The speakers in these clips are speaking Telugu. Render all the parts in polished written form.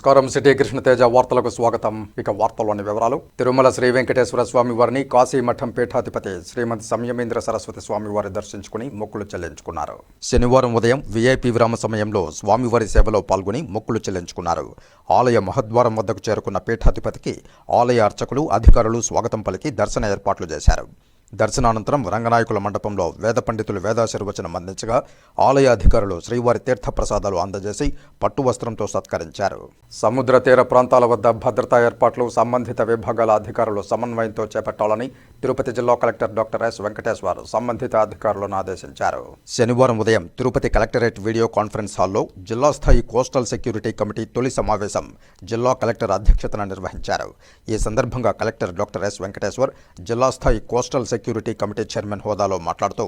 నమస్కారం. సిటీ కృష్ణతేజ వార్తలకు స్వాగతం. ఇక వార్తల్లోని వివరాలు. తిరుమల శ్రీ వెంకటేశ్వర స్వామి వారిని కాశీ మఠం పీఠాధిపతి శ్రీమతి సంయమేంద్ర సరస్వతి స్వామి వారి దర్శించుకుని మొక్కులు చెల్లించుకున్నారు. శనివారం ఉదయం వీఐపీ విరామ సమయంలో స్వామివారి సేవలో పాల్గొని మొక్కులు చెల్లించుకున్నారు. ఆలయ మహద్వారం వద్దకు చేరుకున్న పీఠాధిపతికి ఆలయ అర్చకులు, అధికారులు స్వాగతం పలికి దర్శన ఏర్పాట్లు చేశారు. దర్శనానంతరం రంగనాయకుల మండపంలో వేద పండితులు వేదాశీర్వచనం అందించగా ఆలయ అధికారులు శ్రీవారి తీర్థ ప్రసాదాలు అందజేసి పట్టు వస్త్రంతో సత్కరించారు. సముద్ర తీర ప్రాంతాల వద్ద భద్రతా ఏర్పాట్లు సంబంధిత విభాగాల అధికారులు సమన్వయంతో చేపట్టాలని తిరుపతి జిల్లా కలెక్టర్ డాక్టర్ ఎస్ వెంకటేశ్వర్ సంబంధిత అధికారులను ఆదేశించారు. శనివారం ఉదయం తిరుపతి కలెక్టరేట్ వీడియో కాన్ఫరెన్స్ హాల్లో జిల్లా స్థాయి కోస్టల్ సెక్యూరిటీ కమిటీ తొలి సమావేశం జిల్లా కలెక్టర్ అధ్యక్షతన నిర్వహించారు. ఈ సందర్భంగా కలెక్టర్ డాక్టర్ ఎస్ వెంకటేశ్వర్ జిల్లా స్థాయి కోస్టల్ సెక్యూరిటీ కమిటీ చైర్మన్ హోదాలో మాట్లాడుతూ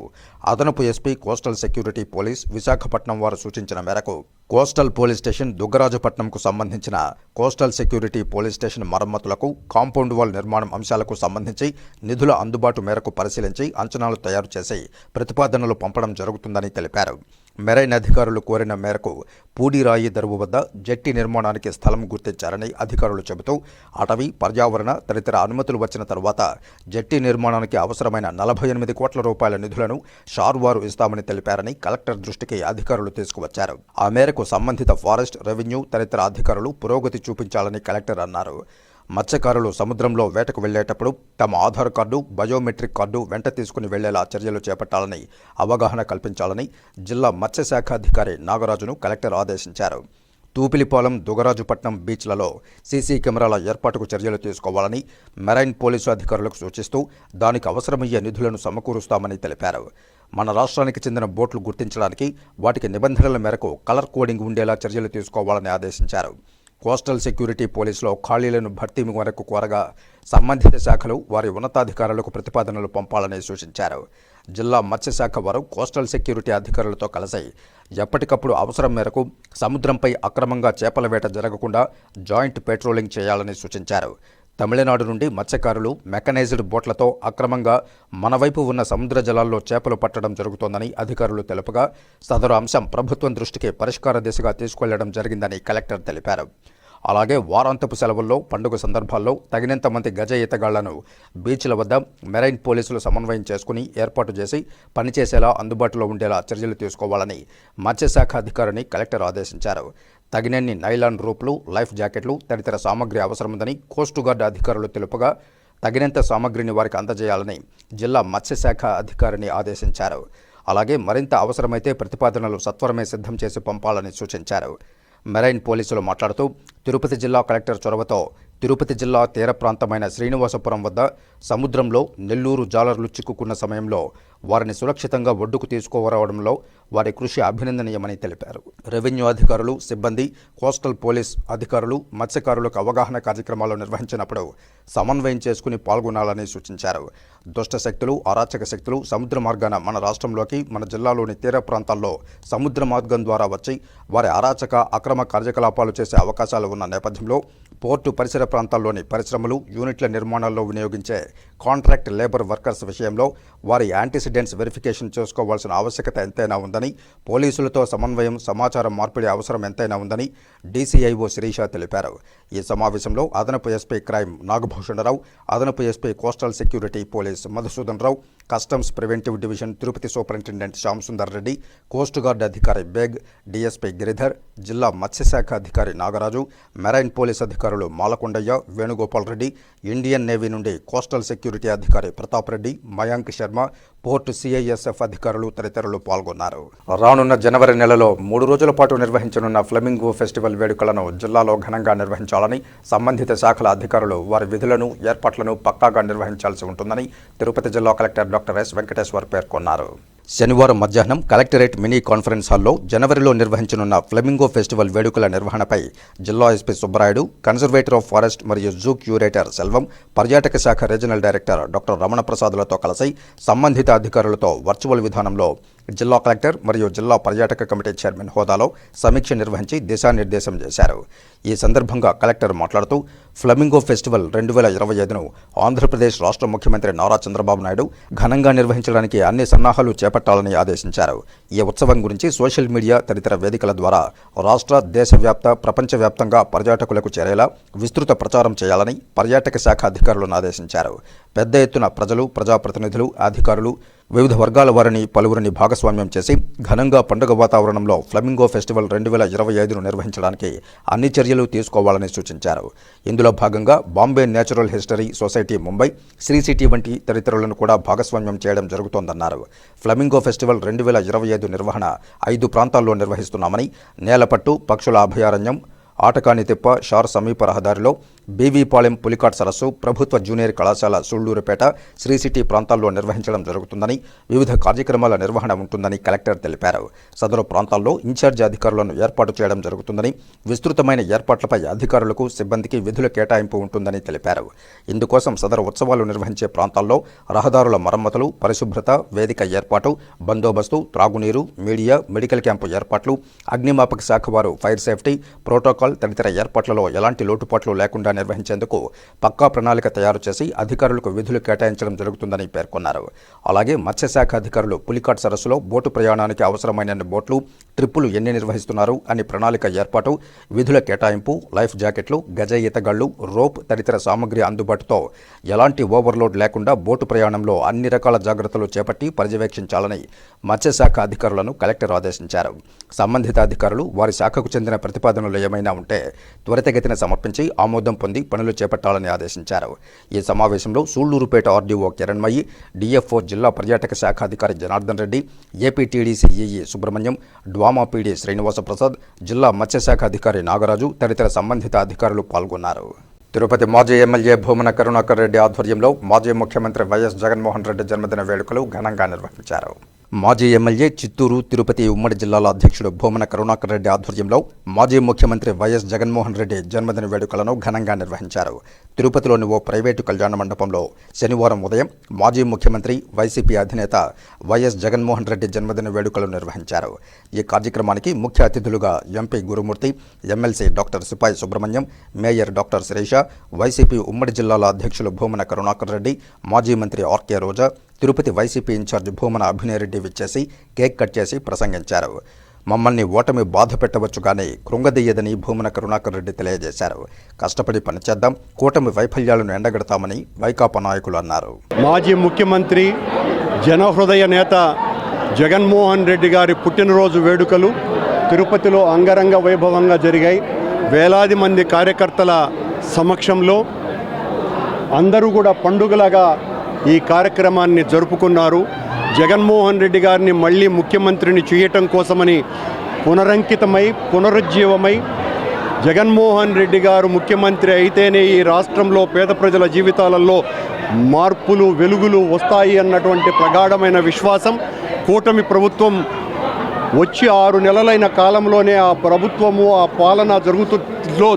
అదనపు SP coastal security police Visakhapatnam వారు సూచించిన మేరకు కోస్టల్ పోలీస్ స్టేషన్ దుగ్గరాజుపట్నంకు సంబంధించిన కోస్టల్ సెక్యూరిటీ పోలీస్ స్టేషన్ మరమ్మతులకు, కాంపౌండ్ వాల్ నిర్మాణం అంశాలకు సంబంధించి నిధుల అందుబాటు మేరకు పరిశీలించి అంచనాలు తయారు చేసి ప్రతిపాదనలు పంపడం జరుగుతుందని తెలిపారు. మెరైన్ అధికారులు కోరిన మేరకు పూడిరాయి దరువు వద్ద జెట్టి నిర్మాణానికి స్థలం గుర్తించారని అధికారులు చెబుతూ అటవీ, పర్యావరణ తదితర అనుమతులు వచ్చిన తర్వాత జెట్టి నిర్మాణానికి అవసరమైన 48 కోట్ల రూపాయల నిధులను షార్వారు ఇస్తామని తెలిపారని కలెక్టర్ దృష్టికి అధికారులు తీసుకువచ్చారు. ఆ మేరకు సంబంధిత ఫారెస్ట్, రెవెన్యూ తదితర అధికారులు పురోగతి చూపించాలని కలెక్టర్ అన్నారు. మత్స్యకారులు సముద్రంలో వేటకు వెళ్లేటప్పుడు తమ ఆధార్ కార్డు, బయోమెట్రిక్ కార్డు వెంట తీసుకుని వెళ్లేలా చర్యలు చేపట్టాలని అవగాహన కల్పించాలని జిల్లా మత్స్యశాఖ అధికారి నాగరాజును కలెక్టర్ ఆదేశించారు. తూపిలిపాలెం, దుగ్గరాజుపట్నం బీచ్లలో సీసీ కెమెరాల ఏర్పాటుకు చర్యలు తీసుకోవాలని మెరైన్ పోలీసు అధికారులకు సూచిస్తూ దానికి అవసరమయ్యే నిధులను సమకూరుస్తామని తెలిపారు. మన రాష్ట్రానికి చెందిన బోట్లు గుర్తించడానికి వాటికి నిబంధనల మేరకు కలర్ కోడింగ్ ఉండేలా చర్యలు తీసుకోవాలని ఆదేశించారు. కోస్టల్ సెక్యూరిటీ పోలీసులో ఖాళీలను భర్తీ వరకు కోరగా సంబంధిత శాఖలు వారి ఉన్నతాధికారులకు ప్రతిపాదనలు పంపాలని సూచించారు. జిల్లా మత్స్యశాఖ వారు కోస్టల్ సెక్యూరిటీ అధికారులతో కలిసి ఎప్పటికప్పుడు అవసరం మేరకు సముద్రంపై అక్రమంగా చేపల వేట జరగకుండా జాయింట్ పెట్రోలింగ్ చేయాలని సూచించారు. తమిళనాడు నుండి మత్స్యకారులు మెకనైజ్డ్ బోట్లతో అక్రమంగా మన వైపు ఉన్న సముద్ర జలాల్లో చేపలు పట్టడం జరుగుతోందని అధికారులు తెలుపగా సదరు అంశం ప్రభుత్వం దృష్టికి పరిష్కార దిశగా తీసుకెళ్లడం జరిగిందని కలెక్టర్ తెలిపారు. అలాగే వారాంతపు సెలవుల్లో, పండుగ సందర్భాల్లో తగినంత మంది గజ ఈతగాళ్లను బీచ్ల వద్ద మెరైన్ పోలీసులు సమన్వయం చేసుకుని ఏర్పాటు చేసి పనిచేసేలా అందుబాటులో ఉండేలా చర్యలు తీసుకోవాలని మత్స్యశాఖ అధికారిని కలెక్టర్ ఆదేశించారు. తగినన్ని నైలాన్ రూపులు, లైఫ్ జాకెట్లు తదితర సామగ్రి అవసరముందని కోస్ట్ గార్డ్ అధికారులు తెలుపగా తగినంత సామగ్రిని వారికి అందజేయాలని జిల్లా మత్స్యశాఖ అధికారిని ఆదేశించారు. అలాగే మరింత అవసరమైతే ప్రతిపాదనలు సత్వరమే సిద్ధం చేసి పంపాలని సూచించారు. మెరైన్ పోలీసులు మాట్లాడుతూ తిరుపతి జిల్లా కలెక్టర్ చొరవతో తిరుపతి జిల్లా తీర ప్రాంతమైన శ్రీనివాసపురం వద్ద సముద్రంలో నెల్లూరు జాలర్లు చిక్కుకున్న సమయంలో వారిని సురక్షితంగా ఒడ్డుకు తీసుకురావడంలో వారి కృషి అభినందనీయమని తెలిపారు. రెవెన్యూ అధికారులు, సిబ్బంది, కోస్టల్ పోలీస్ అధికారులు మత్స్యకారులకు అవగాహన కార్యక్రమాలు నిర్వహించినప్పుడు సమన్వయం చేసుకుని పాల్గొనాలని సూచించారు. దుష్ట శక్తులు, అరాచక శక్తులు సముద్ర మార్గాన మన రాష్ట్రంలోకి, మన జిల్లాలోని తీర ప్రాంతాల్లో సముద్ర మార్గం ద్వారా వచ్చి వారి అరాచక, అక్రమ కార్యకలాపాలు చేసే అవకాశాలు ఉన్న నేపథ్యంలో పోర్టు పరిసర ప్రాంతాల్లోని పరిశ్రమలు, యూనిట్ల నిర్మాణాల్లో వినియోగించే కాంట్రాక్ట్ లేబర్ వర్కర్స్ విషయంలో వారి యాంటీసిడెంట్స్ వెరిఫికేషన్ చేసుకోవాల్సిన ఆవశ్యకత ఎంతైనా ఉందని, పోలీసులతో సమన్వయం, సమాచారం మార్పిడి అవసరం ఎంతైనా ఉందని డీసీఐఓ శిరీష తెలిపారు. ఈ సమావేశంలో అదనపు ఎస్పీ క్రైమ్ నాగభూషణరావు, అదనపు SP coastal security police Madhusudan Rao, customs preventive division Tirupati superintendent Shyam Sundar Reddy, coast guard అధికారి బేగ్, డీఎస్పీ గిరిధర్, జిల్లా మత్స్యశాఖ అధికారి నాగరాజు, మెరైన్ పోలీస్ అధికారులు మాలకొండయ్య, వేణుగోపాల్ రెడ్డి, ఇండియన్ నేవీ నుండి కోస్టల్ సెక్యూరిటీ అధికారి ప్రతాప్ రెడ్డి, మయాంక్ శర్మ, పోర్టు సిఐఎస్ఎఫ్ అధికారులు తదితరులు పాల్గొన్నారు. రానున్న జనవరి నెలలో 3 రోజుల పాటు నిర్వహించనున్న ఫ్లెమింగో ఫెస్టివల్ వేడుకలను జిల్లాలో ఘనంగా నిర్వహించాలని సంబంధిత శాఖల అధికారులు వారి విధులను, ఏర్పాట్లను పక్కాగా నిర్వహించాల్సి ఉంటుందని తిరుపతి జిల్లా కలెక్టర్ డాక్టర్ ఎస్ వెంకటేశ్వర్ పేర్కొన్నారు. శనివారం మధ్యాహ్నం కలెక్టరేట్ మినీ కాన్ఫరెన్స్ హాల్లో జనవరిలో నిర్వహించనున్న ఫ్లెమింగో ఫెస్టివల్ వేడుకల నిర్వహణపై జిల్లా SP Subbarayudu, conservator of forest మరియు జూ క్యూరేటర్ సెల్వం, పర్యాటక శాఖ రీజనల్ డైరెక్టర్ డాక్టర్ రమణ ప్రసాద్లతో కలిసి సంబంధిత అధికారులతో వర్చువల్ విధానంలో జిల్లా కలెక్టర్ మరియు జిల్లా పర్యాటక కమిటీ చైర్మన్ హోదాలో సమీక్ష నిర్వహించి దిశానిర్దేశం చేశారు. ఈ సందర్భంగా కలెక్టర్ మాట్లాడుతూ ఫ్లమింగో ఫెస్టివల్ 2025ను ఆంధ్రప్రదేశ్ రాష్ట్ర ముఖ్యమంత్రి నారా చంద్రబాబు నాయుడు ఘనంగా నిర్వహించడానికి అన్ని సన్నాహాలు చేపట్టాలని ఆదేశించారు. ఈ ఉత్సవం గురించి సోషల్ మీడియా తదితర వేదికల ద్వారా రాష్ట్ర, దేశవ్యాప్త, ప్రపంచవ్యాప్తంగా పర్యాటకులకు చేరేలా విస్తృత ప్రచారం చేయాలని పర్యాటక శాఖ అధికారులను ఆదేశించారు. పెద్ద ఎత్తున ప్రజలు, ప్రజాప్రతినిధులు, అధికారులు, వివిధ వర్గాల వారిని పలువురిని భాగస్వామ్యం చేసి ఘనంగా పండుగ వాతావరణంలో ఫ్లమింగో ఫెస్టివల్ 2025ను నిర్వహించడానికి అన్ని చర్యలు తీసుకోవాలని సూచించారు. ఇందులో భాగంగా Bombay Natural History Society Mumbai, Sri City వంటి తదితరులను కూడా భాగస్వామ్యం చేయడం జరుగుతోందన్నారు. ఫ్లమింగో ఫెస్టివల్ 2025 నిర్వహణ 5 ప్రాంతాల్లో నిర్వహిస్తున్నామని, నేలపట్టు పక్షుల అభయారణ్యం, ఆటకాని తిప్ప, షార్ సమీప రహదారిలో, బీవీపాలెం పులికాట్ సరస్సు, ప్రభుత్వ జూనియర్ కళాశాల సూళ్లూరుపేట, శ్రీ సిటీ ప్రాంతాల్లో నిర్వహించడం జరుగుతుందని, వివిధ కార్యక్రమాల నిర్వహణ ఉంటుందని కలెక్టర్ తెలిపారు. సదరు ప్రాంతాల్లో ఇన్ఛార్జి అధికారులను ఏర్పాటు చేయడం జరుగుతుందని, విస్తృతమైన ఏర్పాట్లపై అధికారులకు, సిబ్బందికి విధుల కేటాయింపు ఉంటుందని తెలిపారు. ఇందుకోసం సదరు ఉత్సవాలు నిర్వహించే ప్రాంతాల్లో రహదారుల మరమ్మతులు, పరిశుభ్రత, వేదిక ఏర్పాటు, బందోబస్తు, త్రాగునీరు, మీడియా, మెడికల్ క్యాంపు ఏర్పాట్లు, అగ్నిమాపక శాఖ వారు ఫైర్ సేఫ్టీ, ప్రోటోకాల్ తదితర ఏర్పాట్లలో ఎలాంటి లోటుపాట్లు లేకుండా నిర్వహించేందుకు పక్కా ప్రణాళిక తయారు చేసి అధికారులకు విధులు కేటాయించడం జరుగుతుందని పేర్కొన్నారు. అలాగే మత్స్యశాఖ అధికారులు పులికాట్ సరస్సులో బోటు ప్రయాణానికి అవసరమైన బోట్లు, ట్రిప్పులు ఎన్ని నిర్వహిస్తున్నారు అని ప్రణాళిక ఏర్పాటు, విధుల కేటాయింపు, లైఫ్ జాకెట్లు, గజ ఈతగాళ్లు, రోప్ తదితర సామగ్రి అందుబాటుతో ఎలాంటి ఓవర్లోడ్ లేకుండా బోటు ప్రయాణంలో అన్ని రకాల జాగ్రత్తలు చేపట్టి పర్యవేక్షించాలని మత్స్యశాఖ అధికారులను కలెక్టర్ ఆదేశించారు. సంబంధిత అధికారులు వారి శాఖకు చెందిన ప్రతిపాదనలు ఏమైనా ఉంటే త్వరితగతిన సమర్పించి ఆమోదం పొంది పనులు చేపట్టాలని ఆదేశించారు. ఈ సమావేశంలో సూళ్లూరుపేట ఆర్డీఓ కిరణ్మయి, డిఎఫ్ఓ జిల్లా పర్యాటక శాఖ అధికారి Janardhan Reddy, APTDC EE Subrahmanyam, DWAMA PD Srinivasa Prasad, జిల్లా మత్స్యశాఖ అధికారి నాగరాజు తదితర సంబంధిత అధికారులు పాల్గొన్నారు. తిరుపతి మాజీ ఎమ్మెల్యే భూమన కరుణాకర్ రెడ్డి ఆధ్వర్యంలో మాజీ ముఖ్యమంత్రి వైఎస్ జగన్మోహన్ రెడ్డి జన్మదిన వేడుకలు ఘనంగా నిర్వహించారు. మాజీ ఎమ్మెల్యే, చిత్తూరు, తిరుపతి ఉమ్మడి జిల్లాల అధ్యక్షుడు భూమన కరుణాకర్ రెడ్డి ఆధ్వర్యంలో మాజీ ముఖ్యమంత్రి వైఎస్ జగన్మోహన్ రెడ్డి జన్మదిన వేడుకలను ఘనంగా నిర్వహించారు. తిరుపతిలోని ఓ ప్రైవేటు కళ్యాణ మండపంలో శనివారం ఉదయం మాజీ ముఖ్యమంత్రి, వైసీపీ అధినేత వైఎస్ జగన్మోహన్ రెడ్డి జన్మదిన వేడుకలు నిర్వహించారు. ఈ కార్యక్రమానికి ముఖ్య అతిథులుగా ఎంపీ గురుమూర్తి, MLC doctor Sipai Subrahmanyam, mayor doctor Sirisha, YCP ఉమ్మడి జిల్లాల అధ్యక్షులు భూమన కరుణాకర్ రెడ్డి, మాజీ మంత్రి RK Roja, Tirupati YCP incharge Bhumana Abhinay Reddy విచ్చేసి కేక్ కట్ చేసి ప్రసంగించారు. మమ్మల్ని ఓటమి బాధ పెట్టవచ్చు కానీ కృంగదీయదని భూమన కరుణాకర్ రెడ్డి తెలియజేశారు. కష్టపడి పనిచేద్దాం, కూటమి వైఫల్యాలను ఎండగడతామని వైకాపా నాయకులు అన్నారు. మాజీ ముఖ్యమంత్రి, జనహృదయ నేత జగన్మోహన్ రెడ్డి గారి పుట్టినరోజు వేడుకలు తిరుపతిలో అంగరంగ వైభవంగా జరిగాయి. వేలాది మంది కార్యకర్తల సమక్షంలో అందరూ కూడా పండుగలాగా ఈ కార్యక్రమాన్ని జరుపుకున్నారు. జగన్మోహన్ రెడ్డి గారిని మళ్ళీ ముఖ్యమంత్రిని చేయటం కోసమని పునరంకితమై, పునరుజ్జీవమై, జగన్మోహన్ రెడ్డి గారు ముఖ్యమంత్రి అయితేనే ఈ రాష్ట్రంలో పేద ప్రజల జీవితాలలో మార్పులు, వెలుగులు వస్తాయి అన్నటువంటి ప్రగాఢమైన విశ్వాసం కూటమి ప్రభుత్వం వచ్చి 6 నెలలైన కాలంలోనే ఆ ప్రభుత్వము, ఆ పాలన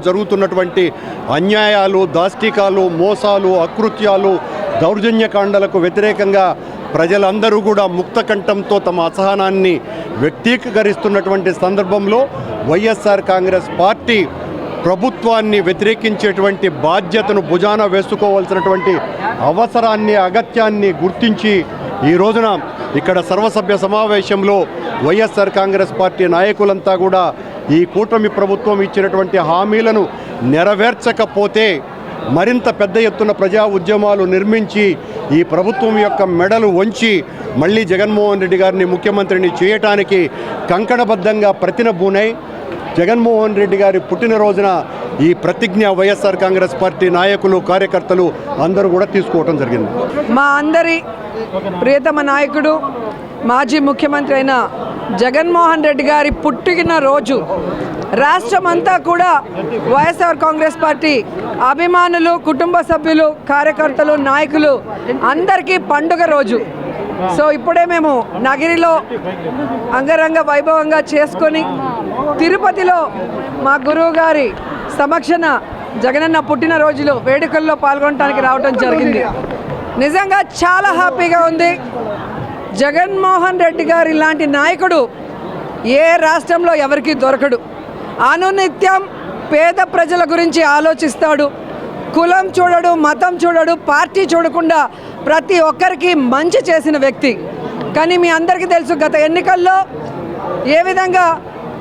జరుగుతున్నటువంటి అన్యాయాలు, దాష్టికాలు, మోసాలు, అకృత్యాలు, దౌర్జన్యకాండలకు వ్యతిరేకంగా ప్రజలందరూ కూడా ముక్తకంఠంతో తమ అసహనాన్ని వ్యక్తీకరిస్తున్నటువంటి సందర్భంలో వైఎస్ఆర్ కాంగ్రెస్ పార్టీ ప్రభుత్వాన్ని వ్యతిరేకించేటువంటి బాధ్యతను భుజాన వేసుకోవాల్సినటువంటి అవసరాన్ని, అగత్యాన్ని గుర్తించి ఈ రోజున ఇక్కడ సర్వసభ్య సమావేశంలో వైఎస్ఆర్ కాంగ్రెస్ పార్టీ నాయకులంతా కూడా ఈ కూటమి ప్రభుత్వం ఇచ్చినటువంటి హామీలను నెరవేర్చకపోతే మరింత పెద్ద ఎత్తున ప్రజా ఉద్యమాలు నిర్మించి ఈ ప్రభుత్వం యొక్క మెడలు వంచి మళ్ళీ జగన్మోహన్ రెడ్డి గారిని ముఖ్యమంత్రిని చేయటానికి కంకణబద్ధంగా ప్రతినబూనై జగన్మోహన్ రెడ్డి గారి పుట్టినరోజున ఈ ప్రతిజ్ఞ వైఎస్ఆర్ కాంగ్రెస్ పార్టీ నాయకులు, కార్యకర్తలు అందరూ కూడా తీసుకోవడం జరిగింది. మా అందరి ప్రియతమ నాయకుడు, మాజీ ముఖ్యమంత్రి అయిన జగన్మోహన్ రెడ్డి గారి పుట్టినరోజు రాష్ట్రమంతా కూడా వైఎస్ఆర్ కాంగ్రెస్ పార్టీ అభిమానులు, కుటుంబ సభ్యులు, కార్యకర్తలు, నాయకులు అందరికీ పండుగ రోజు. సో ఇప్పుడే మేము నగిరిలో అంగరంగ వైభవంగా చేసుకొని తిరుపతిలో మా గురువు గారి సమక్షన జగనన్న పుట్టినరోజులో వేడుకల్లో పాల్గొనడానికి రావడం జరిగింది. నిజంగా చాలా హ్యాపీగా ఉంది. జగన్మోహన్ రెడ్డి గారు ఇలాంటి నాయకుడు ఏ రాష్ట్రంలో ఎవరికీ దొరకడు. అనునిత్యం పేద ప్రజల గురించి ఆలోచిస్తాడు. కులం చూడడు, మతం చూడడు, పార్టీ చూడకుండా ప్రతి ఒక్కరికి మంచి చేసిన వ్యక్తి. కానీ మీ అందరికీ తెలుసు, గత ఎన్నికల్లో ఏ విధంగా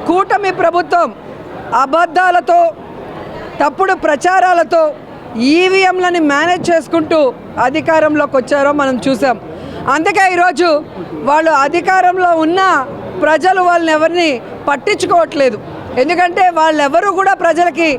కూటమి ప్రభుత్వం అబద్ధాలతో, తప్పుడు ప్రచారాలతో ఈవీఎంలని మేనేజ్ చేసుకుంటూ అధికారంలోకి వచ్చారో మనం చూసాం. అందుకే ఈరోజు వాళ్ళు అధికారంలో ఉన్న ప్రజలు వాళ్ళని ఎవరిని పట్టించుకోవట్లేదు. ఎందుకంటే వాళ్ళెవరూ కూడా ప్రజలకి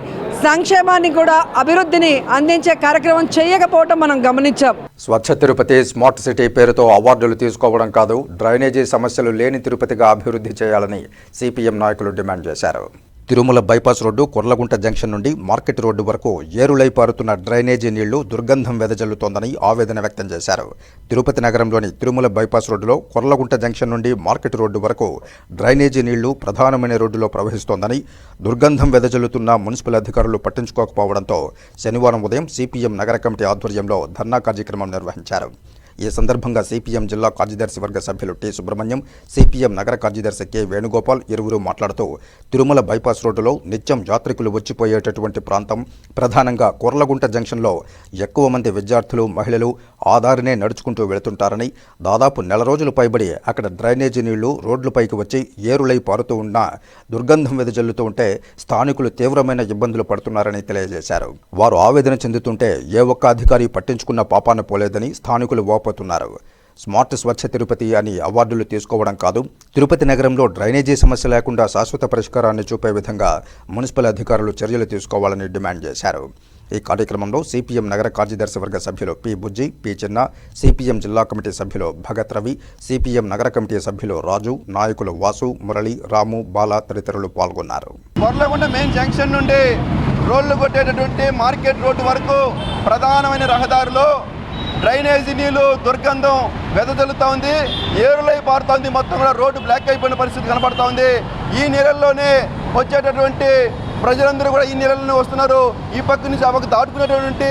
సంక్షేమాన్ని కూడా అభివృద్ధిని అందించే కార్యక్రమం చేయకపోవటం మనం గమనించాం. స్వచ్ఛ తిరుపతి స్మార్ట్ సిటీ పేరుతో అవార్డులు తీసుకోవడం కాదు, డ్రైనేజీ సమస్యలు లేని తిరుపతిగా అభివృద్ధి చేయాలని సిపిఎం నాయకులు డిమాండ్ చేశారు. Tirumala bypass road Korlagunta junction నుండి మార్కెట్ రోడ్డు వరకు ఏరులై పారుతున్న డ్రైనేజీ నీళ్లు దుర్గంధం వెదజల్లుతోందని ఆవేదన వ్యక్తం చేశారు. తిరుపతి నగరంలోని తిరుమల బైపాస్ రోడ్డులో కొర్లగుంట జంక్షన్ నుండి మార్కెట్ రోడ్డు వరకు డ్రైనేజీ నీళ్లు ప్రధానమైన రోడ్డులో ప్రవహిస్తోందని, దుర్గంధం వెదజల్లుతున్న మున్సిపల్ అధికారులు పట్టించుకోకపోవడంతో శనివారం ఉదయం సిపిఎం నగర కమిటీ ఆధ్వర్యంలో ధర్నా కార్యక్రమం నిర్వహించారు. ఈ సందర్భంగా సిపిఎం జిల్లా కార్యదర్శి వర్గ సభ్యులు టి సుబ్రహ్మణ్యం, సిపిఎం నగర కార్యదర్శి కె వేణుగోపాల్ ఇరువురు మాట్లాడుతూ తిరుమల బైపాస్ రోడ్డులో నిత్యం యాత్రికులు వచ్చిపోయేటటువంటి ప్రాంతం, ప్రధానంగా కొర్లగుంట జంక్షన్లో ఎక్కువ మంది విద్యార్థులు, మహిళలు ఆ దారినే నడుచుకుంటూ వెళుతుంటారని, దాదాపు నెల రోజులు పైబడి అక్కడ డ్రైనేజీ నీళ్లు రోడ్లపైకి వచ్చి ఏరులై పారుతూ ఉన్నా దుర్గంధం వెదజల్లుతూ ఉంటే స్థానికులు తీవ్రమైన ఇబ్బందులు పడుతున్నారని తెలియజేశారు. వారు ఆవేదన చెందుతుంటే ఏ ఒక్క అధికారి పట్టించుకున్న పాపాన పోలేదని స్థానికులు వాపోతున్నారు. స్మార్ట్ స్వచ్ఛ తిరుపతి అని అవార్డులు తీసుకోవడం కాదు, తిరుపతి నగరంలో డ్రైనేజీ సమస్య లేకుండా శాశ్వత పరిష్కారాన్ని చూపే విధంగా మున్సిపల్ అధికారులు చర్యలు తీసుకోవాలని డిమాండ్ చేశారు. ఈ కార్యక్రమంలో సిపిఎం నగర కార్యదర్శి వర్గ సభ్యులు పి బుజ్జి, పి చిన్న, సిపిఎం జిల్లా కమిటీ సభ్యులు భగత్ రవి, సిపిఎం నగర కమిటీ సభ్యులు రాజు, నాయకులు వాసు, మురళి, రాము, బాల తదితరులు పాల్గొన్నారు. కొర్లగుంట మెయిన్ జంక్షన్ నుండి రోడ్లు కొట్టేటటువంటి మార్కెట్ రోడ్డు వరకు ప్రధానమైన రహదారిలో డ్రైనేజీ నీళ్లు దుర్గంధం వెదజల్లుతూ ఉంది, ఏరులై పారుతోంది. మొత్తం కూడా రోడ్డు బ్లాక్ అయిపోయిన పరిస్థితి కనబడుతూ ఉంది. ఈ నీళ్ళల్లోనే వచ్చేటటువంటి ప్రజలందరూ కూడా ఈ నీళ్ళలోనే వస్తున్నారు. ఈ పక్క నుంచి ఆ పక్క దాటుకునేటటువంటి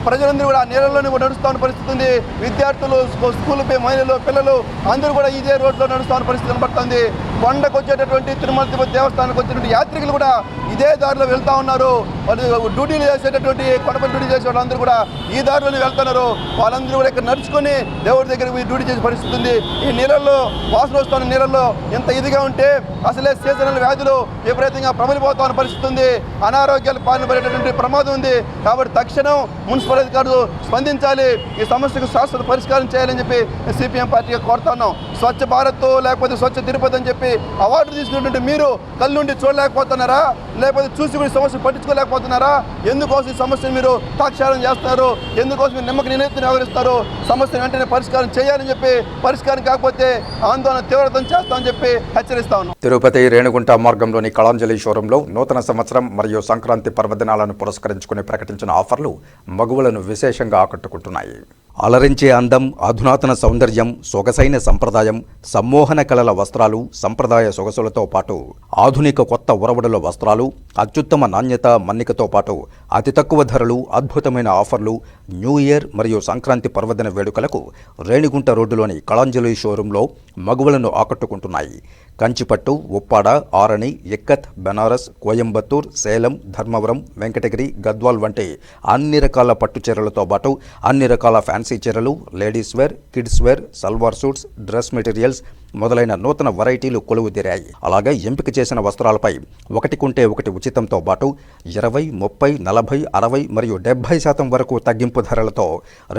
ప్రజలందరూ కూడా ఆ నీళ్ళలోనే నడుస్తున్న పరిస్థితి ఉంది. విద్యార్థులు, స్కూల్ మహిళలు, పిల్లలు అందరూ కూడా ఇదే రోడ్లో నడుస్తున్న పరిస్థితి కనబడుతుంది. కొండకు వచ్చేటటువంటి తిరుమల తిరుపతి దేవస్థానానికి వచ్చేటువంటి యాత్రికులు కూడా ఇదే దారిలో వెళ్తూ ఉన్నారు. వాళ్ళు డ్యూటీలు చేసేటటువంటి కొండపై డ్యూటీ చేసే వాళ్ళందరూ కూడా ఈ దారిలోనే వెళ్తున్నారు. వాళ్ళందరూ కూడా ఇక్కడ నడుచుకొని దేవుడి దగ్గర డ్యూటీ చేసే పరిస్థితి ఉంది. ఈ నీళ్ళల్లో వాసన వస్తున్న నీళ్ళల్లో ఎంత ఇదిగా ఉంటే అసలే సీజనల్ వ్యాధులు విపరీతంగా ప్రబలిపోతున్న పరిస్థితి ఉంది. అనారోగ్యాలు పాల్పడేటటువంటి ప్రమాదం ఉంది. కాబట్టి తక్షణం మున్సిపల్ అధికారులు స్పందించాలి, ఈ సమస్యకు శాశ్వత పరిష్కారం చేయాలని చెప్పి సిపిఎం పార్టీగా కోరుతా ఉన్నాం. స్వచ్ఛ భారత్ లేకపోతే స్వచ్ఛ తిరుపతి అని చెప్పి అవార్డు తీసుకున్నటువంటి మీరు కళ్ళుండి చూడలేకపోతున్నారా? లేకపోతే చూసి కూడా సమస్య పట్టించుకోలేకపోతున్నారా? ఎందుకోసం ఈ సమస్యను మీరు తాక్షారం చేస్తున్నారు? ఎందుకోసం మీరు నిమ్మక నిర్ణయం వ్యవహరిస్తారు? సమస్యను వెంటనే పరిష్కారం చేయాలని చెప్పి, పరిష్కారం కాకపోతే ఆందోళన తీవ్రతం చేస్తామని చెప్పి హెచ్చరిస్తా ఉన్నాం. తిరుపతి రేణుగుంట మార్గంలోని కళాంజలి షోరూంలో నూతన సంవత్సరం మరియు సంక్రాంతి పర్వదినాలను పురస్కరించుకుని ప్రకటించిన ఆఫర్లు మగువలను విశేషంగా ఆకట్టుకుంటున్నాయి. అలరించే అందం, అధునాతన సౌందర్యం, సొగసైన సంప్రదాయం, సమ్మోహన కళల వస్త్రాలు, సంప్రదాయ సొగసులతో పాటు ఆధునిక కొత్త ఒరవడుల వస్త్రాలు, అత్యుత్తమ నాణ్యత, మన్నికతో పాటు అతి తక్కువ ధరలు, అద్భుతమైన ఆఫర్లు న్యూ ఇయర్ మరియు సంక్రాంతి పర్వదిన వేడుకలకు రేణిగుంట రోడ్డులోని కళాంజలి షోరూంలో మగువలను ఆకట్టుకుంటున్నాయి. కంచిపట్టు, ఉప్పాడ, ఆరణి, ఇక్కత్, బెనారస్, కోయంబత్తూర్, సేలం, ధర్మవరం, వెంకటగిరి, గద్వాల్ వంటి అన్ని రకాల పట్టు చీరలతో పాటు అన్ని రకాల ఫ్యాన్సీ చీరలు, ladies wear, kids wear, salwar suits, dress materials మొదలైన నూతన వెరైటీలు కొలువు తీరాయి. అలాగే ఎంపిక చేసిన వస్త్రాలపై ఒకటి కొంటే ఒకటి ఉచితంతో పాటు 20, 30, 40, 60 మరియు 70% వరకు తగ్గింపు ధరలతో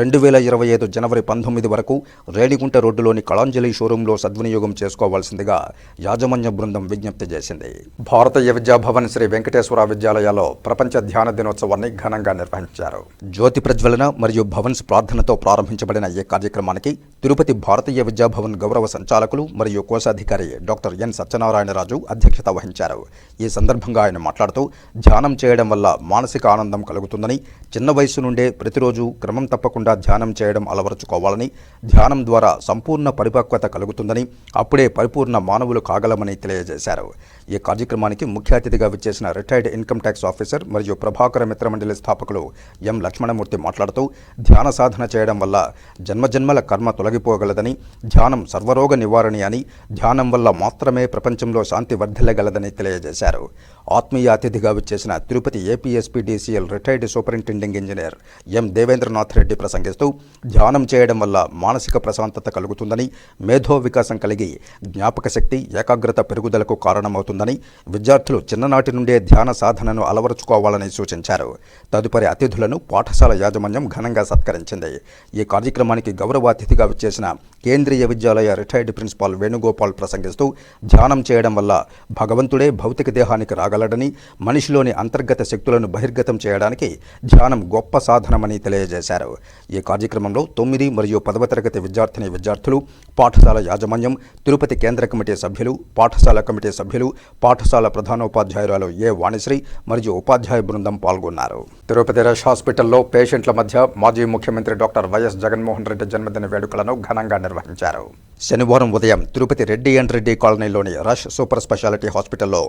2025 జనవరి 19 వరకు రేణిగుంట రోడ్డులోని కళాంజలి షోరూంలో సద్వినియోగం చేసుకోవాల్సిందిగా యాజమాన్య బృందం విజ్ఞప్తి చేసింది. భారతీయ విద్యాభవన్ శ్రీ వెంకటేశ్వర విద్యాలయాల్లో ప్రపంచ ధ్యాన దినోత్సవాన్ని ఘనంగా నిర్వహించారు. జ్యోతి ప్రజ్వలన మరియు భవన్స్ ప్రార్థనతో ప్రారంభించబడిన ఈ కార్యక్రమానికి తిరుపతి భారతీయ విద్యాభవన్ గౌరవ సంచాలకులు నిర్వాహకులు మరియు కోశాధికారి డాక్టర్ ఎన్ సత్యనారాయణరాజు అధ్యక్షత వహించారు. ఈ సందర్భంగా ఆయన మాట్లాడుతూ ధ్యానం చేయడం వల్ల మానసిక ఆనందం కలుగుతుందని, చిన్న వయసు నుండే ప్రతిరోజు క్రమం తప్పకుండా ధ్యానం చేయడం అలవరుచుకోవాలని, ధ్యానం ద్వారా సంపూర్ణ పరిపక్వత కలుగుతుందని, అప్పుడే పరిపూర్ణ మానవులు కాగలమని తెలియజేశారు. ఈ కార్యక్రమానికి ముఖ్య అతిథిగా విచ్చేసిన రిటైర్డ్ ఇన్కమ్ ట్యాక్స్ ఆఫీసర్ మరియు ప్రభాకర మిత్రమండలి స్థాపకులు ఎం లక్ష్మణమూర్తి మాట్లాడుతూ ధ్యాన సాధన చేయడం వల్ల జన్మజన్మల కర్మ తొలగిపోగలదని, ధ్యానం సర్వరోగ నివారణి అని, ధ్యానం వల్ల మాత్రమే ప్రపంచంలో శాంతి వర్ధిల్లగలదని తెలియజేశారు. ఆత్మీయ అతిథిగా విచ్చేసిన Tirupati APSPDCL retired superintending engineer ఎం దేవేంద్రనాథ్ రెడ్డి ప్రసంగిస్తూ ధ్యానం చేయడం వల్ల మానసిక ప్రశాంతత కలుగుతుందని, మేధో వికాసం కలిగి జ్ఞాపక శక్తి, ఏకాగ్రత పెరుగుదలకు కారణమవుతుందని, విద్యార్థులు చిన్ననాటి నుండే ధ్యాన సాధనను అలవరుచుకోవాలని సూచించారు. తదుపరి అతిథులను పాఠశాల యాజమాన్యం ఘనంగా సత్కరించింది. ఈ కార్యక్రమానికి గౌరవ అతిథిగా విచ్చేసిన కేంద్రీయ విద్యాలయ రిటైర్డ్ ప్రిన్సిపాల్ వేణుగోపాల్ ప్రసంగిస్తూ ధ్యానం చేయడం వల్ల భగవంతుడే భౌతిక దేహానికి రాగలడని, మనిషిలోని అంతర్గత శక్తులను బహిర్గతం చేయడానికి ధ్యానం గొప్ప సాధనమని తెలియజేశారు. ఈ కార్యక్రమంలో 9 మరియు 10వ తరగతి విద్యార్థులు, పాఠశాల యాజమాన్యం, తిరుపతి కేంద్ర కమిటీ సభ్యులు, పాఠశాల కమిటీ సభ్యులు, పాఠశాల ప్రధానోపాధ్యాయురాలు ఏ వాణిశ్రీ మరియు ఉపాధ్యాయ బృందం పాల్గొన్నారు. తిరుపతి రష్ హాస్పిటల్లో పేషెంట్ల మధ్య మాజీ ముఖ్యమంత్రి డాక్టర్ వైఎస్ జగన్మోహన్ రెడ్డి జన్మదిన వేడుకలను ఘనంగా నిర్వహించారు. శనివారం ఉదయం తిరుపతి రెడ్డి అండ్ రెడ్డి కాలనీలోని రష్ సూపర్ స్పెషాలిటీ హాస్పిటల్లో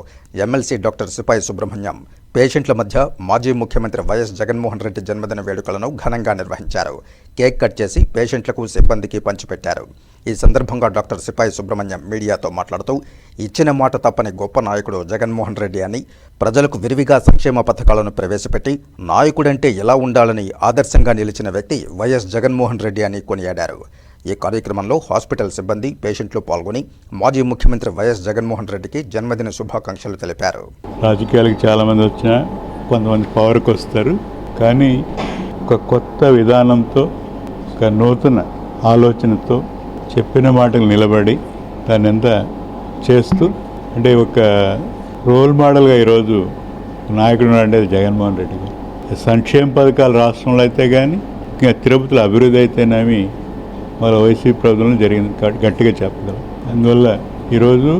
ఎమ్మెల్సీ డాక్టర్ సిపాయి సుబ్రహ్మణ్యం పేషెంట్ల మధ్య మాజీ ముఖ్యమంత్రి వైఎస్ జగన్మోహన్ రెడ్డి జన్మదిన వేడుకలను ఘనంగా నిర్వహించారు. కేక్ కట్ చేసి పేషెంట్లకు, సిబ్బందికి పంచిపెట్టారు. ఈ సందర్భంగా డాక్టర్ సిపాయి సుబ్రహ్మణ్యం మీడియాతో మాట్లాడుతూ ఇచ్చిన మాట తప్పని గొప్ప నాయకుడు జగన్మోహన్ రెడ్డి అని, ప్రజలకు విరివిగా సంక్షేమ పథకాలను ప్రవేశపెట్టి నాయకుడంటే ఎలా ఉండాలని ఆదర్శంగా నిలిచిన వ్యక్తి వైఎస్ జగన్మోహన్ రెడ్డి అని కొనియాడారు. ఈ కార్యక్రమంలో హాస్పిటల్ సిబ్బంది, పేషెంట్లు పాల్గొని మాజీ ముఖ్యమంత్రి వైఎస్ జగన్మోహన్ రెడ్డికి జన్మదిన శుభాకాంక్షలు తెలిపారు. రాజకీయాలకు చాలామంది వచ్చినా కొంతమంది పవర్కి వస్తారు, కానీ ఒక కొత్త విధానంతో, ఒక నూతన ఆలోచనతో చెప్పిన మాటలు నిలబడి దాన్ని ఎంత చేస్తూ, అంటే ఒక రోల్ మోడల్గా ఈరోజు నాయకుడు అంటే జగన్మోహన్ రెడ్డి గారు. సంక్షేమ పథకాలు రాష్ట్రంలో అయితే కానీ, ఇంకా తిరుపతిలో అభివృద్ధి అయితేనేమి వాళ్ళ వైసీపీ ప్రభుత్వంలో జరిగింది కాబట్టి గట్టిగా చెప్పగలం. అందువల్ల ఈరోజు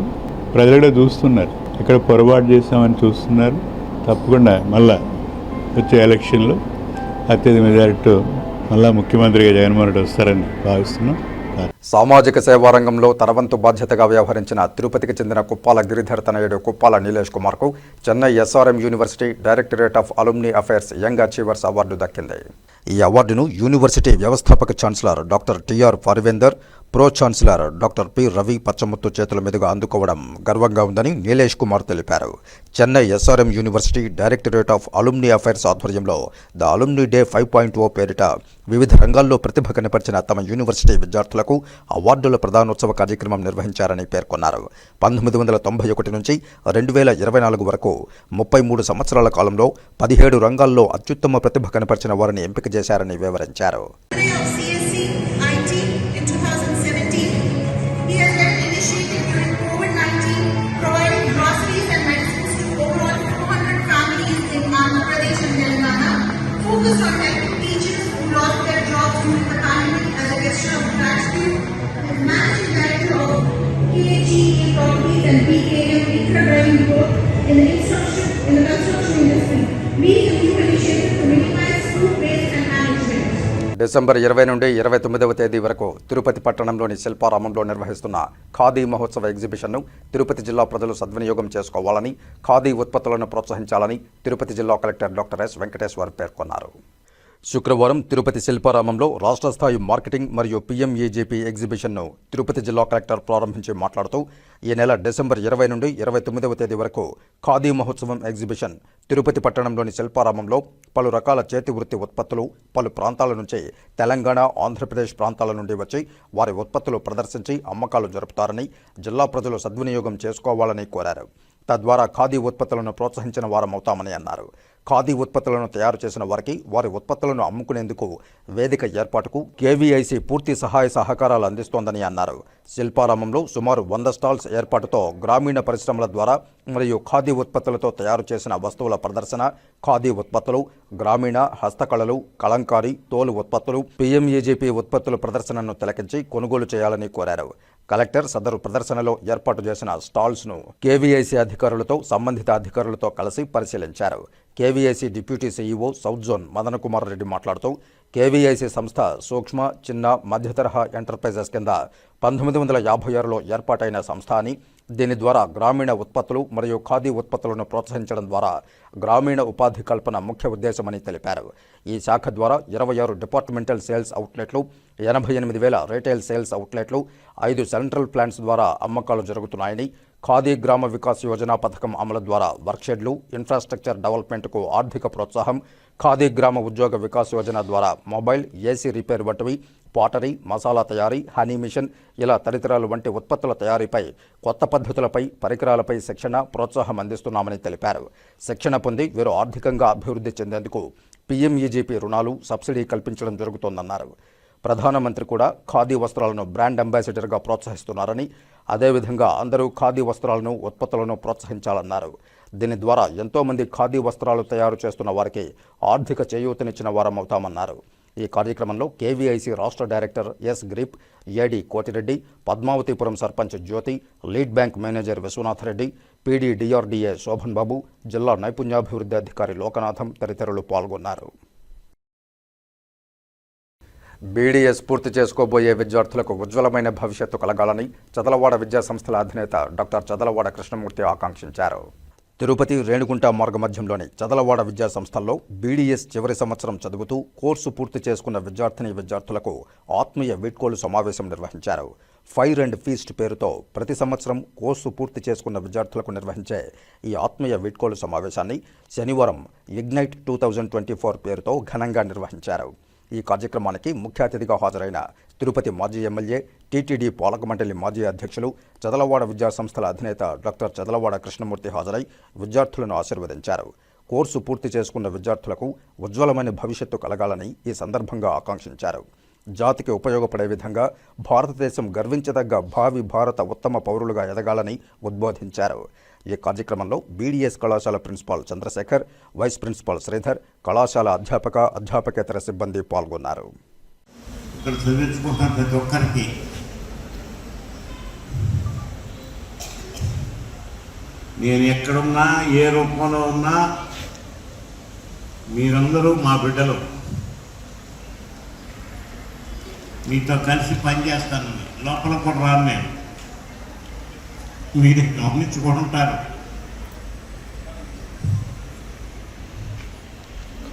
ప్రజలు కూడా చూస్తున్నారు, ఎక్కడ పొరపాటు చేస్తామని చూస్తున్నారు. తప్పకుండా మళ్ళా వచ్చే ఎలక్షన్లో అత్యధిక మెజారిటీ మళ్ళా ముఖ్యమంత్రిగా జగన్మోహన్ రెడ్డి వస్తారని భావిస్తున్నాం. సామాజిక సేవా రంగంలో తనవంతు బాధ్యతగా వ్యవహరించిన తిరుపతికి చెందిన కుప్పాల గిరిధర్ తనయుడు కుప్పాల నీలేష్ కుమార్కు Chennai SRM university directorate of alumni affairs young achievers award దక్కింది. ఈ అవార్డును యూనివర్సిటీ వ్యవస్థాపక chancellor doctor TR Paarivendhar, pro chancellor doctor P Ravi Pachamuthu చేతుల మీదుగా అందుకోవడం గర్వంగా ఉందని నీలేష్ కుమార్ తెలిపారు. Chennai SRM university directorate of alumni affairs ఆధ్వర్యంలో ద అలుమ్నీ డే 5.0 పేరిట వివిధ రంగాల్లో ప్రతిభ కనపరిచిన తమ యూనివర్సిటీ విద్యార్థులకు అవార్డుల ప్రదానోత్సవ కార్యక్రమం నిర్వహించారని పేర్కొన్నారు. 1991 నుంచి 2024 వరకు 33 సంవత్సరాల కాలంలో 17 రంగాల్లో అత్యుత్తమ ప్రతిభ కనపరిచిన వారిని ఎంపిక చేశారని వివరించారు. Focus on helping teachers who lost their jobs during the pandemic as a gesture of gratitude. As Managing Director of KGE Properties and BKM Infra Driving Board in the construction industry, leads a new initiative to minimize food waste and management. December 20 నుండి 29వ తేదీ వరకు తిరుపతి పట్టణంలోని శిల్పారామంలో నిర్వహిస్తున్న ఖాదీ మహోత్సవ ఎగ్జిబిషన్ను తిరుపతి జిల్లా ప్రజలు సద్వినియోగం చేసుకోవాలని, ఖాదీ ఉత్పత్తులను ప్రోత్సహించాలని తిరుపతి జిల్లా కలెక్టర్ డాక్టర్ ఎస్ వెంకటేశ్వర్ పేర్కొన్నారు. శుక్రవారం తిరుపతి శిల్పారామంలో రాష్ట్ర స్థాయి మార్కెటింగ్ మరియు PMEGP ఎగ్జిబిషన్ను తిరుపతి జిల్లా కలెక్టర్ ప్రారంభించి మాట్లాడుతూ ఈ నెల డిసెంబర్ 20 నుండి 29వ తేదీ వరకు ఖాదీ మహోత్సవం ఎగ్జిబిషన్ తిరుపతి పట్టణంలోని శిల్పారామంలో పలు రకాల చేతి వృత్తి ఉత్పత్తులు పలు ప్రాంతాల నుంచి తెలంగాణ, ఆంధ్రప్రదేశ్ ప్రాంతాల నుండి వచ్చి వారి ఉత్పత్తులు ప్రదర్శించి అమ్మకాలు జరుపుతారని, జిల్లా ప్రజలు సద్వినియోగం చేసుకోవాలని కోరారు. తద్వారా ఖాదీ ఉత్పత్తులను ప్రోత్సహించిన వారమవుతామని అన్నారు. ఖాదీ ఉత్పత్తులను తయారు చేసిన వారికి వారి ఉత్పత్తులను అమ్ముకునేందుకు వేదిక ఏర్పాటుకు KVIC పూర్తి సహాయ సహకారాలు అందిస్తోందని అన్నారు. శిల్పారామంలో సుమారు 100 స్టాల్స్ ఏర్పాటుతో గ్రామీణ పరిశ్రమల ద్వారా మరియు ఖాదీ ఉత్పత్తులతో తయారు చేసిన వస్తువుల ప్రదర్శన, ఖాదీ ఉత్పత్తులు, గ్రామీణ హస్తకళలు, కలంకారీ, తోలు ఉత్పత్తులు, PMEGP ఉత్పత్తుల ప్రదర్శనను తిలకించి కొనుగోలు చేయాలని కోరారు. కలెక్టర్ సదరు ప్రదర్శనలో ఏర్పాటు చేసిన స్టాల్స్ను కేవీఐసీ అధికారులతో సంబంధిత అధికారులతో కలిసి పరిశీలించారు. KVIC deputy CEO south zone Madan Kumar Reddy మాట్లాడుతూ కేవీఐసీ సంస్థ సూక్ష్మ, చిన్న, మధ్యతరహా ఎంటర్ప్రైజెస్ కింద 1956లో ఏర్పాటైన సంస్థ అని, దీని ద్వారా గ్రామీణ ఉత్పత్తులు మరియు ఖాదీ ఉత్పత్తులను ప్రోత్సహించడం ద్వారా గ్రామీణ ఉపాధి కల్పన ముఖ్య ఉద్దేశమని తెలిపారు. ఈ శాఖ ద్వారా 26 డిపార్ట్మెంటల్ సేల్స్ అవుట్లెట్లు, 88,000 రీటైల్ సేల్స్ అవుట్లెట్లు, 5 సెంట్రల్ ప్లాంట్స్ ద్వారా అమ్మకాలు జరుగుతున్నాయని, ఖాదీ గ్రామ వికాస్ యోజన పథకం అమలు ద్వారా వర్క్షెడ్లు, ఇన్ఫ్రాస్ట్రక్చర్ డెవలప్మెంట్కు ఆర్థిక ప్రోత్సాహం, ఖాదీ గ్రామ ఉద్యోగ వికాస్ యోజన ద్వారా మొబైల్, ఏసీ రిపేర్ వంటివి, పాటరీ, మసాలా తయారీ, హనీ మిషన్ ఇలా తదితరాలు వంటి ఉత్పత్తుల తయారీపై కొత్త పద్ధతులపై, పరికరాలపై శిక్షణ, ప్రోత్సాహం అందిస్తున్నామని తెలిపారు. శిక్షణ పొంది వీరు ఆర్థికంగా అభివృద్ధి చెందేందుకు పీఎంఈజీపీ రుణాలు, సబ్సిడీ కల్పించడం జరుగుతోందన్నారు. ప్రధానమంత్రి కూడా ఖాదీ వస్త్రాలను బ్రాండ్ అంబాసిడర్గా ప్రోత్సహిస్తున్నారని, అదేవిధంగా అందరూ ఖాదీ వస్త్రాలను, ఉత్పత్తులను ప్రోత్సహించాలన్నారు. దీని ద్వారా ఎంతోమంది ఖాదీ వస్త్రాలు తయారు చేస్తున్న వారికి ఆర్థిక చేయూతనిచ్చిన వారమవుతామన్నారు. ఈ కార్యక్రమంలో కేవీఐసీ రాష్ట్ర డైరెక్టర్ ఎస్ గ్రిప్, AD Koti Reddy, Padmavathipuram sarpanch Jyothi, lead bank manager Vishwanath Reddy, PD DRDA Shobhan Babu, జిల్లా నైపుణ్యాభివృద్ధి అధికారి లోకనాథం తదితరులు పాల్గొన్నారు. బీడీఎస్ పూర్తి చేసుకోబోయే విద్యార్థులకు ఉజ్వలమైన భవిష్యత్తు కలగాలని చదలవాడ విద్యా సంస్థల అధినేత డాక్టర్ చదలవాడ కృష్ణమూర్తి ఆకాంక్షించారు. తిరుపతి రేణుగుంట మార్గమధ్యంలోని చదలవాడ విద్యా సంస్థల్లో బీడీఎస్ చివరి సంవత్సరం చదువుతూ కోర్సు పూర్తి చేసుకున్న విద్యార్థులకు ఆత్మీయ వీడ్కోలు సమావేశం నిర్వహించారు. ఫైర్ అండ్ ఫీస్ట్ పేరుతో ప్రతి సంవత్సరం కోర్సు పూర్తి చేసుకున్న విద్యార్థులకు నిర్వహించే ఈ ఆత్మీయ వీడ్కోలు సమావేశాన్ని శనివారం ఇగ్నైట్ 2024 పేరుతో ఘనంగా నిర్వహించారు. ఈ కార్యక్రమానికి ముఖ్య అతిథిగా హాజరైన తిరుపతి మాజీ ఎమ్మెల్యే, టీటీడీ పాలక మండలి మాజీ అధ్యక్షులు, చదలవాడ విద్యా సంస్థల అధినేత డాక్టర్ చదలవాడ కృష్ణమూర్తి హాజరై విద్యార్థులను ఆశీర్వదించారు. కోర్సు పూర్తి చేసుకున్న విద్యార్థులకు ఉజ్వలమైన భవిష్యత్తు కలగాలని ఈ సందర్భంగా ఆకాంక్షించారు. జాతికి ఉపయోగపడే విధంగా భారతదేశం గర్వించదగ్గ భావి భారత ఉత్తమ పౌరులుగా ఎదగాలని ఉద్బోధించారు. ఈ కార్యక్రమంలో బీడీఎస్ కళాశాల principal Chandrashekar, vice principal Sridhar, కళాశాల అధ్యాపకేతర సిబ్బంది పాల్గొన్నారు. ఇక్కడ చదివించుకుంటున్న ప్రతి ఒక్కరికి నేను ఎక్కడున్నా, ఏ రూపంలో ఉన్నా మీరందరూ మా బిడ్డలు, మీతో కలిసి పనిచేస్తాను. లోపల కూడా రాను నేను, మీరు గమనించుకుంటారు.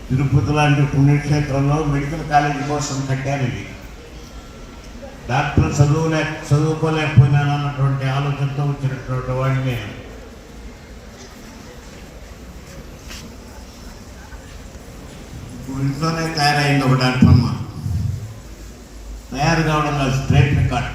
తిరుపతి లాంటి పుణ్యక్షేత్రంలో మెడికల్ కాలేజీ కోసం కట్టారు. ఇది డాక్టర్ చదువుకోలేకపోయినాను అన్నటువంటి ఆలోచనతో వచ్చినటువంటి వాడిని ఇప్పుడు ఇంట్లోనే తయారైంది ఒక డాక్టర్ అమ్మ. తయారు కావడం స్ట్రైట్ రికార్డ్.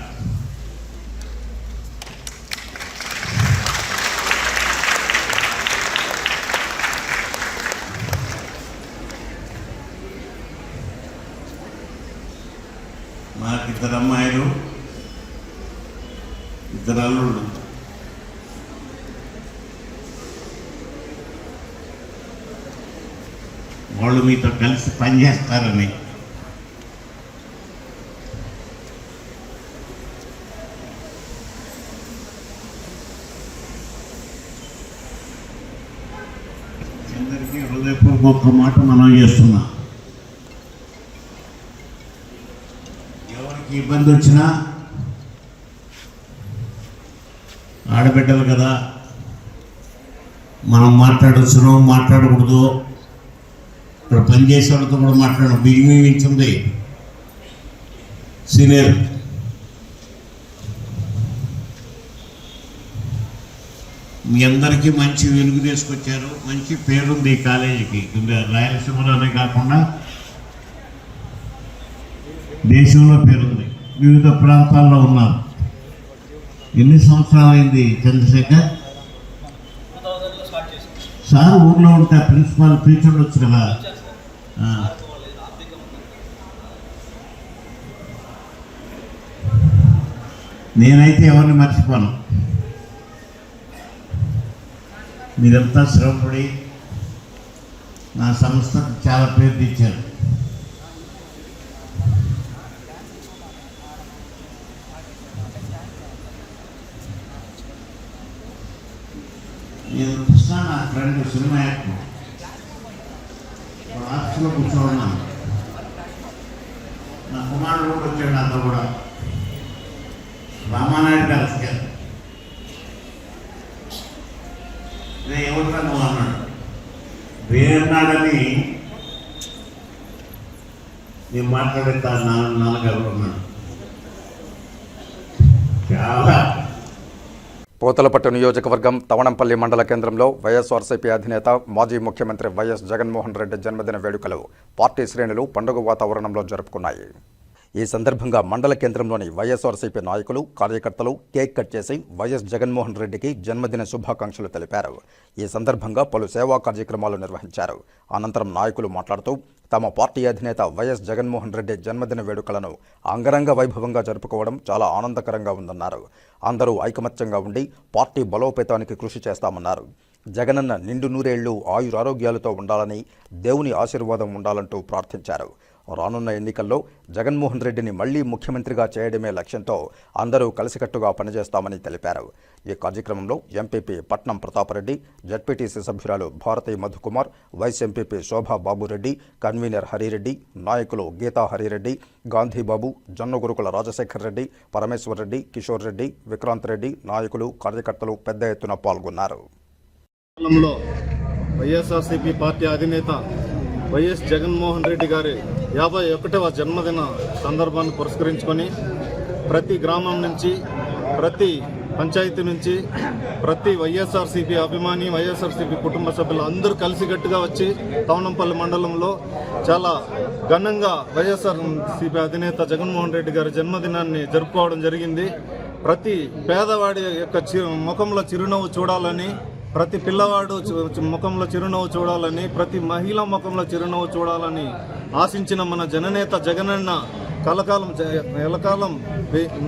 నాకు 2 అమ్మాయిలు, 2 అల్లుళ్ళు. వాళ్ళు మీతో కలిసి పనిచేస్తారని అందరికీ హృదయపూర్వక మాట మనం చేస్తున్నాం. ఎవరికి ఇబ్బంది వచ్చినా ఆడబిడ్డలు కదా, మనం మాట్లాడవచ్చును, మాట్లాడకూడదు. ఇక్కడ పనిచేసే వాళ్ళతో కూడా మాట్లాడడం బిగించింది. సీనియర్ మీ అందరికీ మంచి వెలుగు తీసుకొచ్చారు. మంచి పేరుంది ఈ కాలేజీకి. రాయలసీమలోనే కాకుండా దేశంలో పేరుంది. వివిధ ప్రాంతాల్లో ఉన్నారు. ఎన్ని సంవత్సరాలు అయింది చంద్రశేఖర్ సార్ ఊర్లో ఉంటే ప్రిన్సిపాల్ పిలిచుండొచ్చు కదా. నేనైతే ఎవరిని మర్చిపోను. మీరంతా శ్రమపడి నా సంస్థకు చాలా పేరు తెచ్చారు. ఫ్రెండ్ సినిమా యాక్టర్ ఆఫీస్లో కూర్చోన్నాను. నా కుమారుడు కూడా వచ్చాడు నాతో కూడా. రామానాయుడు గారు వచ్చారు. నేను ఎవరిగా నువ్వు అన్నాడు. వేరన్నాడని నేను మాట్లాడే నాన్నగారు ఉన్నాడు. చాలా పూతలపట్టు నియోజకవర్గం తవణంపల్లి మండల కేంద్రంలో వైఎస్ఆర్సీపీ అధినేత మాజీ ముఖ్యమంత్రి వైఎస్ జగన్మోహన్ రెడ్డి జన్మదిన వేడుకలు పార్టీ శ్రేణులు పండుగ వాతావరణంలో జరుపుకున్నాయి. ఈ సందర్భంగా మండల కేంద్రంలోని వైఎస్ఆర్సీపీ నాయకులు, కార్యకర్తలు కేక్ కట్ చేసి వైఎస్ జగన్మోహన్ రెడ్డికి జన్మదిన శుభాకాంక్షలు తెలిపారు. ఈ సందర్భంగా పలు సేవా కార్యక్రమాలు నిర్వహించారు. అనంతరం నాయకులు మాట్లాడుతూ తమ పార్టీ అధినేత వైఎస్ జగన్మోహన్ రెడ్డి జన్మదిన వేడుకలను అంగరంగ వైభవంగా జరుపుకోవడం చాలా ఆనందకరంగా ఉందన్నారు. అందరూ ఐకమత్యంగా ఉండి పార్టీ బలోపేతానికి కృషి చేస్తామన్నారు. జగనన్న నిండు నూరేళ్లు ఆయురారోగ్యాలతో ఉండాలని, దేవుని ఆశీర్వాదం ఉండాలంటూ ప్రార్థించారు. రానున్న ఎన్నికల్లో జగన్మోహన్ రెడ్డిని మళ్లీ ముఖ్యమంత్రిగా చేయడమే లక్ష్యంతో అందరూ కలిసికట్టుగా పనిచేస్తామని తెలిపారు. ఈ కార్యక్రమంలో ఎంపీపీ పట్నం ప్రతాపరెడ్డి, జడ్పీటీసీ సభ్యురాలు భారతీ మధుకుమార్, వైస్ ఎంపీపీ శోభా బాబురెడ్డి, కన్వీనర్ హరిరెడ్డి, నాయకులు గీతా హరిరెడ్డి, గాంధీబాబు, జొన్నగురుకుల రాజశేఖర్ రెడ్డి, పరమేశ్వర్ రెడ్డి, కిషోర్ రెడ్డి, విక్రాంత్ రెడ్డి, నాయకులు, కార్యకర్తలు పెద్ద ఎత్తున పాల్గొన్నారు. వైఎస్ఆర్సీపీ పార్టీ అధినేత వైఎస్ జగన్మోహన్ రెడ్డి గారి 51వ జన్మదిన సందర్భాన్ని పురస్కరించుకొని ప్రతి గ్రామం నుంచి, ప్రతి పంచాయతీ నుంచి, ప్రతి వైఎస్ఆర్సీపీ అభిమాని, వైఎస్ఆర్సీపీ కుటుంబ సభ్యులు అందరూ కలిసికట్టుగా వచ్చి తవణంపల్లి మండలంలో చాలా ఘనంగా వైఎస్ఆర్సీపీ అధినేత జగన్మోహన్ రెడ్డి గారి జన్మదినాన్ని జరుపుకోవడం జరిగింది. ప్రతి పేదవాడి యొక్క ముఖంలో చిరునవ్వు చూడాలని, ప్రతి పిల్లవాడు ముఖంలో చిరునవ్వు చూడాలని, ప్రతి మహిళ ముఖంలో చిరునవ్వు చూడాలని ఆశించిన మన జననేత జగనన్న ఎలకాలం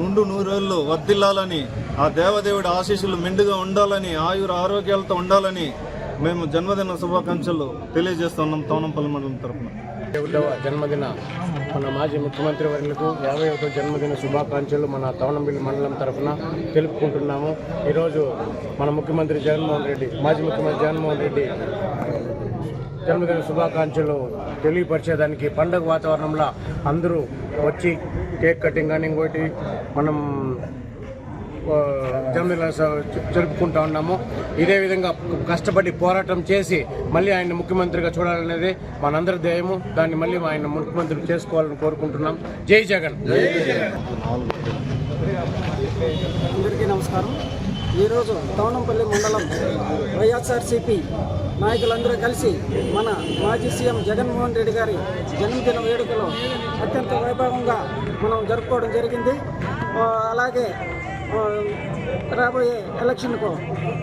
నుండు నూరేళ్లు వర్ధిల్లాలని, ఆ దేవదేవుడి ఆశీస్సులు మెండుగా ఉండాలని, ఆయుర ఆరోగ్యాలతో ఉండాలని మేము జన్మదిన శుభాకాంక్షలు తెలియజేస్తున్నాం తవణంపల్లి మండలం తరఫున. 51వ జన్మదిన మన మాజీ ముఖ్యమంత్రి వర్యులకు 51వ జన్మదిన శుభాకాంక్షలు మన తవణంపల్లి మండలం తరఫున తెలుపుకుంటున్నాము. ఈరోజు మన ముఖ్యమంత్రి జగన్మోహన్ రెడ్డి, మాజీ ముఖ్యమంత్రి జగన్మోహన్ రెడ్డి జన్మదిన శుభాకాంక్షలు తెలియపరిచేదానికి పండుగ వాతావరణంలో అందరూ వచ్చి కేక్ కటింగ్ కానీ ఇంకోటి మనం జన్మదిన జరుపుకుంటా ఉన్నాము. ఇదే విధంగా కష్టపడి పోరాటం చేసి మళ్ళీ ఆయన ముఖ్యమంత్రిగా చూడాలనేది మనందరి ధ్యేయము. దాన్ని మళ్ళీ ఆయన ముఖ్యమంత్రి చేసుకోవాలని కోరుకుంటున్నాం. జై జగన్. అందరికీ నమస్కారం. ఈరోజు తవణంపల్లి మండలం వైఎస్ఆర్సీపీ నాయకులందరూ కలిసి మన మాజీ సీఎం జగన్మోహన్ రెడ్డి గారి జన్మదిన వేడుకలు అత్యంత వైభవంగా మనం జరుపుకోవడం జరిగింది. అలాగే రాబోయే ఎలక్షన్కు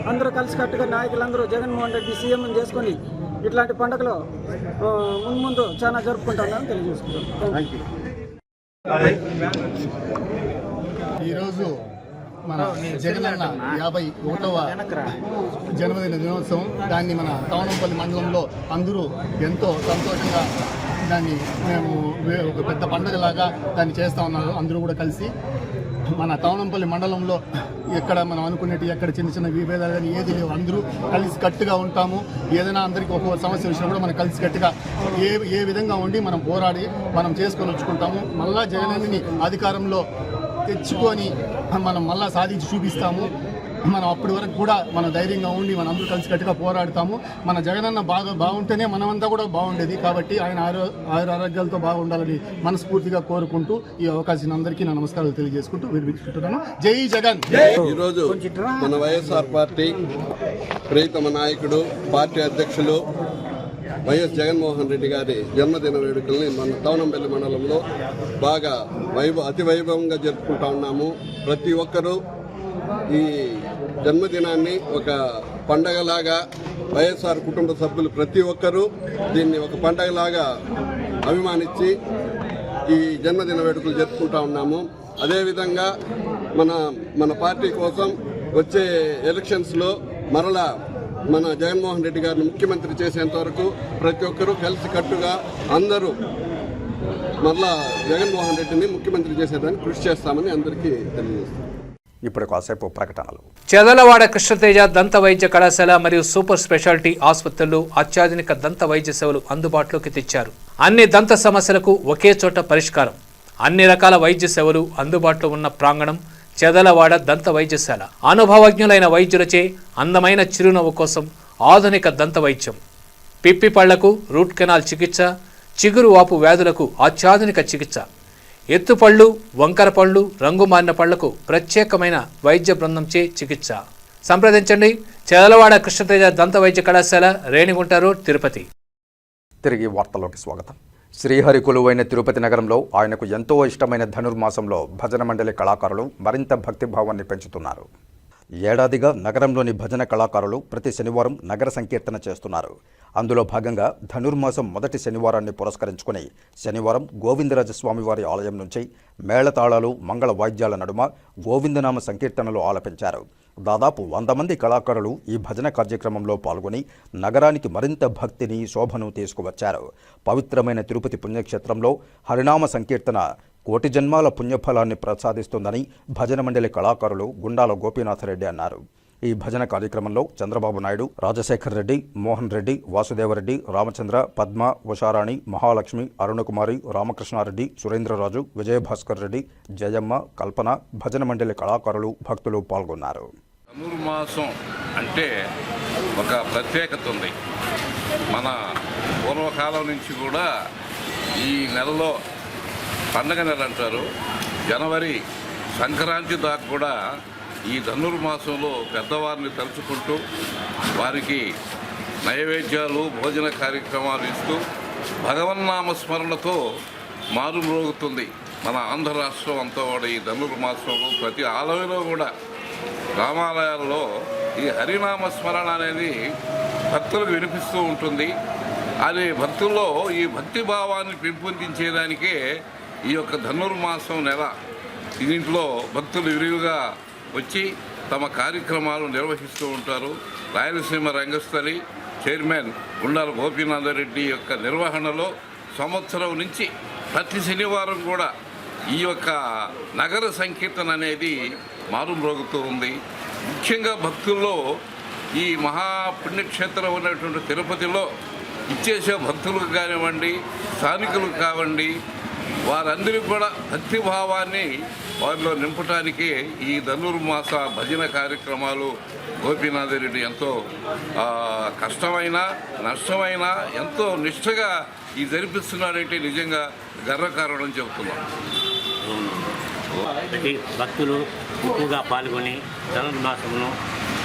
అందరూ కలిసికట్టుగా నాయకులందరూ జగన్మోహన్ రెడ్డి సీఎం చేసుకొని ఇట్లాంటి పండుగలు ముందు చాలా జరుపుకుంటామని తెలియజేసుకుంటాం. ఈరోజు మన జగనన్న 51వ జన్మదిన దినోత్సవం. దాన్ని మన తవణంపల్లి మండలంలో అందరూ ఎంతో సంతోషంగా దాన్ని మేము ఒక పెద్ద పండుగలాగా దాన్ని చేస్తూ ఉన్నారు. అందరూ కూడా కలిసి మన తవణంపల్లి మండలంలో ఎక్కడ మనం అనుకునేటి ఎక్కడ చిన్న చిన్న విభేదాలు కానీ ఏది లేవు. అందరూ కలిసి కట్టుగా ఉంటాము. ఏదైనా అందరికీ ఒక్కొక్క సమస్య విషయం కూడా మనం కలిసి కట్టుగా ఏ విధంగా ఉండి మనం పోరాడి మనం చేసుకొని వచ్చుకుంటాము. మళ్ళా జగనన్నని అధికారంలో తెచ్చుకొని మనం మళ్ళా సాధించి చూపిస్తాము. మనం అప్పటి వరకు కూడా మనం ధైర్యంగా ఉండి మనం అందరూ కలిసి కట్టుగా పోరాడతాము. మన జగనన్న బాగుంటేనే మనమంతా కూడా బాగుండేది. కాబట్టి ఆయన ఆరోగ్యాలతో బాగుండాలని మనస్ఫూర్తిగా కోరుకుంటూ ఈ అవకాశం అందరికీ నా నమస్కారాలు తెలియజేసుకుంటూ వినిపించుకుంటున్నాను. జై జగన్. ఈరోజు మన వైఎస్ఆర్ పార్టీ ప్రియతమ నాయకుడు, పార్టీ అధ్యక్షులు వైఎస్ జగన్మోహన్ రెడ్డి గారి జన్మదిన వేడుకల్ని మన తవణంపల్లి మండలంలో బాగా అతి వైభవంగా జరుపుకుంటా ఉన్నాము. ప్రతి ఒక్కరూ ఈ జన్మదినాన్ని ఒక పండగలాగా, వైఎస్ఆర్ కుటుంబ సభ్యులు ప్రతి ఒక్కరూ దీన్ని ఒక పండగలాగా అభిమానించి ఈ జన్మదిన వేడుకలు జరుపుకుంటా ఉన్నాము. అదేవిధంగా మన పార్టీ కోసం వచ్చే ఎలక్షన్స్లో మరలా మన జగన్మోహన్ రెడ్డి గారిని ముఖ్యమంత్రి చేసేంత వరకు ప్రతి ఒక్కరూ కలిసికట్టుగా అందరూ మరలా జగన్మోహన్ రెడ్డిని ముఖ్యమంత్రి చేసేదానికి కృషి చేస్తామని అందరికీ తెలియజేస్తాం. ఇప్పుడు కాసేపు ప్రకటనలు. చెదలవాడ కృష్ణతేజ దంత వైద్య కళాశాల మరియు సూపర్ స్పెషాలిటీ ఆసుపత్రుల్లో అత్యాధునిక దంత వైద్య సేవలు అందుబాటులోకి తెచ్చారు. అన్ని దంత సమస్యలకు ఒకే చోట పరిష్కారం. అన్ని రకాల వైద్య సేవలు అందుబాటులో ఉన్న ప్రాంగణం చెదలవాడ దంత వైద్యశాల. అనుభవజ్ఞులైన వైద్యులచే అందమైన చిరునవ్వు కోసం ఆధునిక దంత వైద్యం, పిప్పి పళ్లకు రూట్ కెనాల్ చికిత్స, చిగురు వాపు వ్యాధులకు అత్యాధునిక చికిత్స, ఎత్తుపళ్ళు, వంకర పళ్ళు, రంగు మారిన పళ్లకు ప్రత్యేకమైన వైద్య బృందంచే చికిత్స. సంప్రదించండి చెదలవాడ కృష్ణతేజ దంత వైద్య కళాశాల, రేణిగుంట రోడ్, తిరుపతి. తిరిగి వార్తలోకి స్వాగతం. శ్రీహరి కొలువైన తిరుపతి నగరంలో ఆయనకు ఎంతో ఇష్టమైన ధనుర్మాసంలో భజన మండలి కళాకారులు మరింత భక్తిభావాన్ని పెంచుతున్నారు. ఏడాదిగా నగరంలోని భజన కళాకారులు ప్రతి శనివారం నగర సంకీర్తన చేస్తున్నారు. అందులో భాగంగా ధనుర్మాసం మొదటి శనివారాన్ని పురస్కరించుకుని శనివారం గోవిందరాజస్వామివారి ఆలయం నుంచి మేళతాళాలు, మంగళ వాయిద్యాల నడుమ గోవిందనామ సంకీర్తనలు ఆలపించారు. దాదాపు 100 మంది కళాకారులు ఈ భజన కార్యక్రమంలో పాల్గొని నగరానికి మరింత భక్తిని, శోభను తీసుకువచ్చారు. పవిత్రమైన తిరుపతి పుణ్యక్షేత్రంలో హరినామ సంకీర్తన కోటి జన్మాల పుణ్యఫలాన్ని ప్రసాదిస్తుందని భజన మండలి కళాకారులు గుండాల గోపీనాథరెడ్డి అన్నారు. ఈ భజన కార్యక్రమంలో చంద్రబాబు నాయుడు, రాజశేఖర్ రెడ్డి, మోహన్ రెడ్డి, వాసుదేవరెడ్డి, రామచంద్ర, పద్మ, ఉషారాణి, మహాలక్ష్మి, అరుణకుమారి, రామకృష్ణారెడ్డి, సురేంద్రరాజు, విజయభాస్కర్ రెడ్డి, జయమ్మ, కల్పన, భజన మండలి కళాకారులు, భక్తులు పాల్గొన్నారు. ధనుర్మాసం అంటే ఒక ప్రత్యేకత ఉంది. మన పూర్వకాలం నుంచి కూడా ఈ నెలలో పండగ నెల అంటారు. జనవరి సంక్రాంతి దాకా కూడా ఈ ధనుర్మాసంలో పెద్దవారిని తలుచుకుంటూ వారికి నైవేద్యాలు, భోజన కార్యక్రమాలు ఇస్తూ భగవన్నామ స్మరణతో మారుమ్రోగుతుంది మన ఆంధ్ర రాష్ట్రం అంతా కూడా. ఈ ధనుర్మాసంలో ప్రతి ఆలయంలో కూడా, రామాలయాల్లో ఈ హరినామ స్మరణ అనేది భక్తులకు వినిపిస్తూ ఉంటుంది. అది భక్తుల్లో ఈ భక్తి భావాన్ని పెంపొందించేదానికే ఈ యొక్క ధనుర్మాసం నెల. దీంట్లో భక్తులు విరివిగా వచ్చి తమ కార్యక్రమాలు నిర్వహిస్తూ ఉంటారు. రాయలసీమ రంగస్థలి చైర్మన్ గుండాల గోపీనాథరెడ్డి యొక్క నిర్వహణలో సంవత్సరం నుంచి ప్రతి శనివారం కూడా ఈ యొక్క నగర సంకీర్తన అనేది మారుమ్రోగుతూ ఉంది. ముఖ్యంగా భక్తుల్లో ఈ మహాపుణ్యక్షేత్రం ఉన్నటువంటి తిరుపతిలో ఇచ్చేసే భక్తులకు కానివ్వండి, స్థానికులకు కావండి, వారందరికీ కూడా భక్తిభావాన్ని వారిలో నింపటానికి ఈ ధనుర్మాస భజన కార్యక్రమాలు గోపీనాథరెడ్డి ఎంతో కష్టమైన, నష్టమైన ఎంతో నిష్ఠగా ఈ జరిపిస్తున్నాడంటే నిజంగా గర్వకారణం చెబుతున్నాం. ప్రతి భక్తులు ఎక్కువగా పాల్గొని ధనుర్మాసమును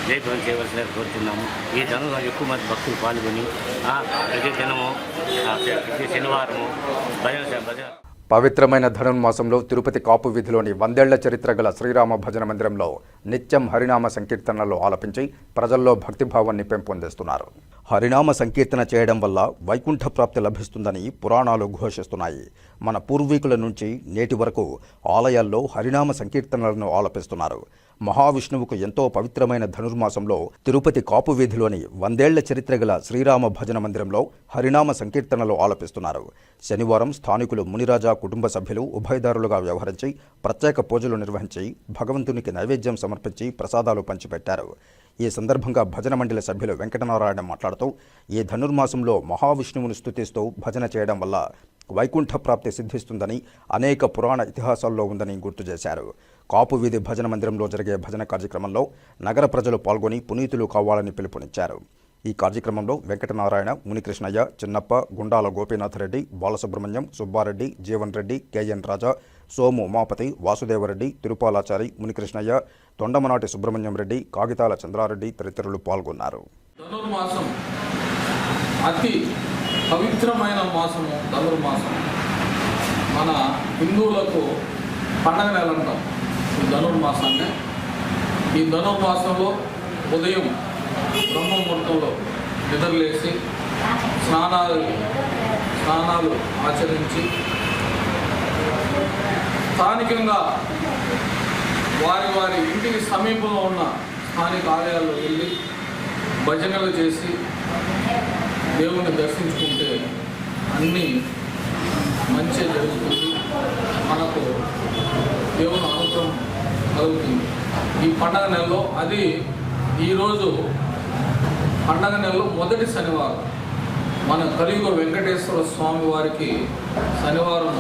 జయప్రదం చేయవలసిన కోరుతున్నాము. ఈ ధనుర్మాసం ఎక్కువ మంది భక్తులు పాల్గొని ప్రతి దినము, ప్రతి శనివారము భజన. పవిత్రమైన ధనుర్మాసంలో తిరుపతి కాపు వీధిలోని 100 ఏళ్ల చరిత్ర గల శ్రీరామ భజన మందిరంలో నిత్యం హరినామ సంకీర్తనలు ఆలపించి ప్రజల్లో భక్తిభావాన్ని పెంపొందిస్తున్నారు. హరినామ సంకీర్తన చేయడం వల్ల వైకుంఠ ప్రాప్తి లభిస్తుందని పురాణాలు ఘోషిస్తున్నాయి. మన పూర్వీకుల నుంచి నేటి వరకు ఆలయాల్లో హరినామ సంకీర్తనలను ఆలపిస్తున్నారు. మహావిష్ణువుకు ఎంతో పవిత్రమైన ధనుర్మాసంలో తిరుపతి కాపు వీధిలోని 100 ఏళ్ల చరిత్ర గల శ్రీరామ భజన మందిరంలో హరినామ సంకీర్తనలు ఆలపిస్తున్నారు. శనివారం స్థానికులు మునిరాజా కుటుంబ సభ్యులు ఉభయదారులుగా వ్యవహరించి ప్రత్యేక పూజలు నిర్వహించి భగవంతునికి నైవేద్యం సమర్పించి ప్రసాదాలు పంచిపెట్టారు. ఈ సందర్భంగా భజన మండలి సభ్యులు వెంకటనారాయణ మాట్లాడుతూ ఈ ధనుర్మాసంలో మహావిష్ణువును స్తుతిస్తూ భజన చేయడం వల్ల వైకుంఠ ప్రాప్తి సిద్ధిస్తుందని అనేక పురాణ ఇతిహాసాల్లో ఉందని గుర్తు చేశారు. కాపు వీధి భజన మందిరంలో జరిగే భజన కార్యక్రమంలో నగర ప్రజలు పాల్గొని పునీతులు కావాలని పిలుపునిచ్చారు. ఈ కార్యక్రమంలో వెంకటనారాయణ, మునికృష్ణయ్య, చిన్నప్ప, గుండాల గోపీనాథరెడ్డి, బాలసుబ్రహ్మణ్యం, సుబ్బారెడ్డి, జీవన్ రెడ్డి, కేఎన్ రాజా, సోము ఉమాపతి, వాసుదేవరెడ్డి, తిరుపాలాచారి, మునికృష్ణయ్య, తొండమనాటి సుబ్రహ్మణ్యం రెడ్డి, కాగితాల చంద్రారెడ్డి తదితరులు పాల్గొన్నారు. ధనుర్మాసం అతి పవిత్రమైన మాసము. ధనుర్మాసం మన హిందువులకు పండగ నెల అంటాం ఈ ధనుర్మాసాన్ని. ఈ ధనుర్మాసంలో ఉదయం బ్రహ్మముహూర్తంలో నిద్రలేసి స్నానాలు ఆచరించి స్థానికంగా వారి ఇంటికి సమీపంలో ఉన్న స్థానిక ఆలయాల్లో వెళ్ళి భజనలు చేసి దేవుణ్ణి దర్శించుకుంటే అన్నీ మంచి జరుగుతుంది, మనకు దేవుని అనుగ్రహం కలుగుతుంది. ఈ పండగ నెలలో. అది ఈరోజు పండగ నెలలో మొదటి శనివారం. మన కలియుగ వెంకటేశ్వర స్వామి వారికి శనివారం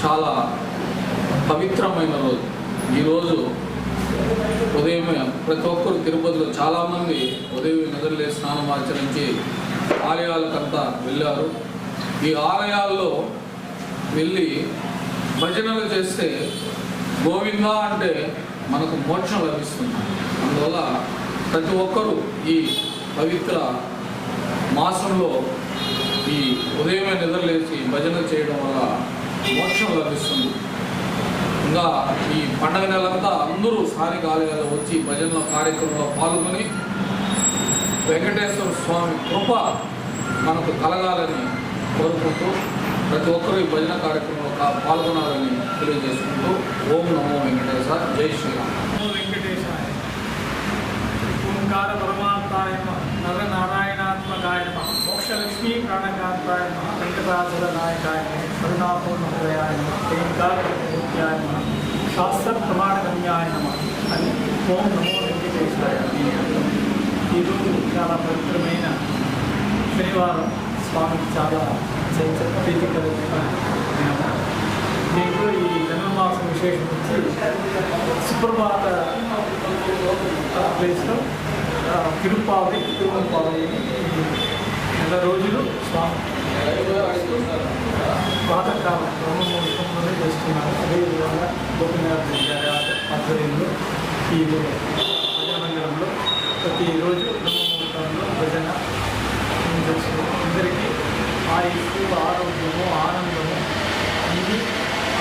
చాలా పవిత్రమైన రోజు. ఈరోజు ఉదయమే ప్రతి ఒక్కరు తిరుపతిలో చాలామంది ఉదయం నిద్రలే స్నానం ఆచరించి ఆలయాలకంతా వెళ్ళారు. ఈ ఆలయాల్లో వెళ్ళి భజనలు చేస్తే గోవిందా అంటే మనకు మోక్షం లభిస్తుంది. అందువల్ల ప్రతి ఒక్కరూ ఈ పవిత్ర మాసంలో ఈ ఉదయమే నిద్రలేసి భజన చేయడం వల్ల మోక్షం లభిస్తుంది. ఇంకా ఈ పండగ నెలంతా అందరూ స్థానిక ఆలయాల్లో వచ్చి భజనల కార్యక్రమంలో పాల్గొని వెంకటేశ్వర స్వామి కృప మనకు కలగాలని కోరుకుంటూ ప్రతి ఒక్కరూ ఈ భజన కార్యక్రమంలో పాల్గొనాలని తెలియజేసుకుంటూ ఓం నమో వెంకటేశ, జై శ్రీరామ్. వెంకటేశాయ ఓంకార పరమాత్మాయ నర నారాయణాత్మకాయ మోక్షలక్ష్మీ ప్రాణకాంతాయ వెంకటాచల నాయకాయ కరుణాపూర్ణోదయాయ ఓంకారయాయ శాస్త్ర ప్రమాణగమ్యాయ నమ అని ఓం నమో వెంకటేశాయ. ఈరోజు చాలా పవిత్రమైన శనివారం, స్వామికి చాలా ప్రీతికరమైన దినం. దీంట్లో ఈ జన్మమాసం విశేషం వచ్చి సుప్రభాత ప్లేస్లో తిరుపావళి నెల రోజులు స్వామి ప్రాతకాలం బ్రహ్మముహూర్తంలోనే చేస్తున్నారు. అదేవిధంగా గోపినాథ్ గారి ఆధ్వర్యంలో ఈ భజన మందిరంలో ప్రతిరోజు బ్రహ్మముహూర్తంలో భజన అందరికీ ఆయుష్కు, ఆరోగ్యము, ఆనందము అన్ని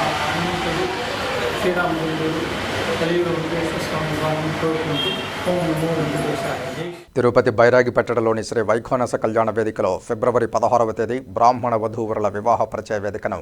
అన్నింటిలో శ్రీరామచంద్రుడు కలియుగ వెంకటేశ్వర స్వామి వారిని కోరుకుంటూ ఓం నమో వెంకటేశాయ. తిరుపతి బైరాగిపేటలోని శ్రీ వైఖానస కళ్యాణ వేదికలో ఫిబ్రవరి 16వ తేదీ బ్రాహ్మణ వధూవరుల వివాహ పరిచయ వేదికను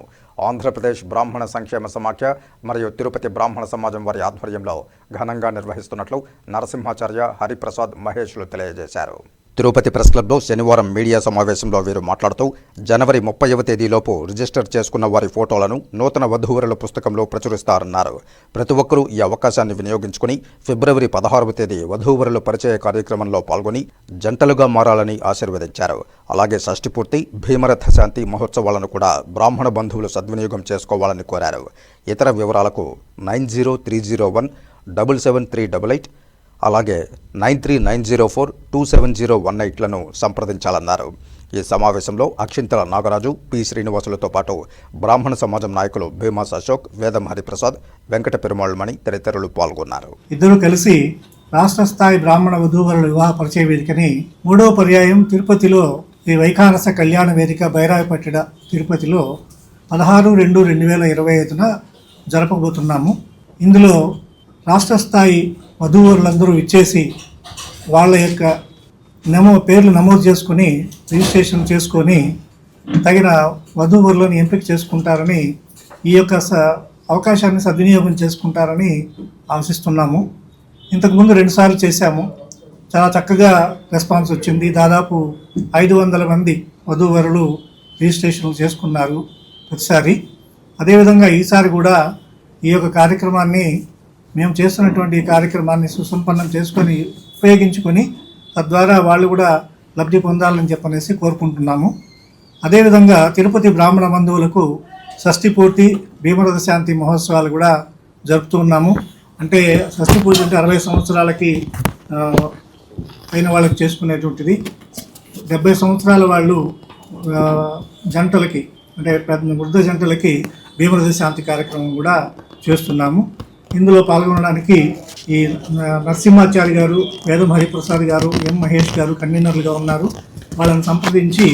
ఆంధ్రప్రదేశ్ బ్రాహ్మణ సంక్షేమ సమాఖ్య మరియు తిరుపతి బ్రాహ్మణ సమాజం వారి ఆధ్వర్యంలో ఘనంగా నిర్వహిస్తున్నట్లు నరసింహాచార్య, హరిప్రసాద్, మహేష్లు తెలియజేశారు. తిరుపతి ప్రెస్ క్లబ్లో శనివారం మీడియా సమావేశంలో వీరు మాట్లాడుతూ జనవరి 30వ తేదీలోపు రిజిస్టర్ చేసుకున్న వారి ఫోటోలను నూతన వధూవరుల పుస్తకంలో ప్రచురిస్తారన్నారు. ప్రతి ఒక్కరూ ఈ అవకాశాన్ని వినియోగించుకుని ఫిబ్రవరి 16వ తేదీ వధూవరుల పరిచయ కార్యక్రమంలో పాల్గొని జంటలుగా మారాలని ఆశీర్వదించారు. అలాగే షష్ఠి పూర్తి, భీమరథ శాంతి మహోత్సవాలను కూడా బ్రాహ్మణ బంధువులు సద్వినియోగం చేసుకోవాలని కోరారు. ఇతర వివరాలకు 9030177388 అలాగే 9390427018లను సంప్రదించాలన్నారు. ఈ సమావేశంలో అక్షింతల నాగరాజు, పి శ్రీనివాసులతో పాటు బ్రాహ్మణ సమాజం నాయకులు భీమాస్ అశోక్, వేదం హరిప్రసాద్, వెంకట పెరుమాళ్మణి తదితరులు పాల్గొన్నారు. ఇద్దరు కలిసి రాష్ట్ర స్థాయి బ్రాహ్మణ వధూవరుల వివాహ పరిచయ వేదికని 3వ పర్యాయం తిరుపతిలో ఈ వైఖానస కళ్యాణ వేదిక బైరాగిపేట తిరుపతిలో 16/2/2025న జరపబోతున్నాము. ఇందులో రాష్ట్ర స్థాయి వధూవరులందరూ ఇచ్చేసి వాళ్ళ యొక్క పేర్లు నమోదు చేసుకొని రిజిస్ట్రేషన్ చేసుకొని తగిన వధూవరులను ఎంపిక చేసుకుంటారని, ఈ యొక్క అవకాశాన్ని సద్వినియోగం చేసుకుంటారని ఆశిస్తున్నాము. ఇంతకుముందు 2 సార్లు చేశాము. చాలా చక్కగా రెస్పాన్స్ వచ్చింది. దాదాపు 500 మంది వధూవరులు రిజిస్ట్రేషన్లు చేసుకున్నారు ప్రతిసారి. అదేవిధంగా ఈసారి కూడా ఈ యొక్క కార్యక్రమాన్ని మేము చేస్తున్నటువంటి ఈ కార్యక్రమాన్ని సుసంపన్నం చేసుకొని ఉపయోగించుకొని తద్వారా వాళ్ళు కూడా లబ్ధి పొందాలని చెప్పనేసి కోరుకుంటున్నాము. అదేవిధంగా తిరుపతి బ్రాహ్మణ బంధువులకు షష్ఠి పూర్తి, భీమరథ శాంతి మహోత్సవాలు కూడా జరుపుతూ ఉన్నాము. అంటే షష్ఠి పూర్తి అంటే 60 సంవత్సరాలకి అయిన వాళ్ళకి చేసుకునేటువంటిది. 70 సంవత్సరాల వాళ్ళు జంటలకి అంటే వృద్ధ జంటలకి భీమరథ శాంతి కార్యక్రమం కూడా చేస్తున్నాము. ఇందులో పాల్గొనడానికి ఈ నరసింహాచారి గారు, వేదం హరిప్రసాద్ గారు, ఎం మహేష్ గారు కన్వీనర్లుగా ఉన్నారు. వాళ్ళని సంప్రదించి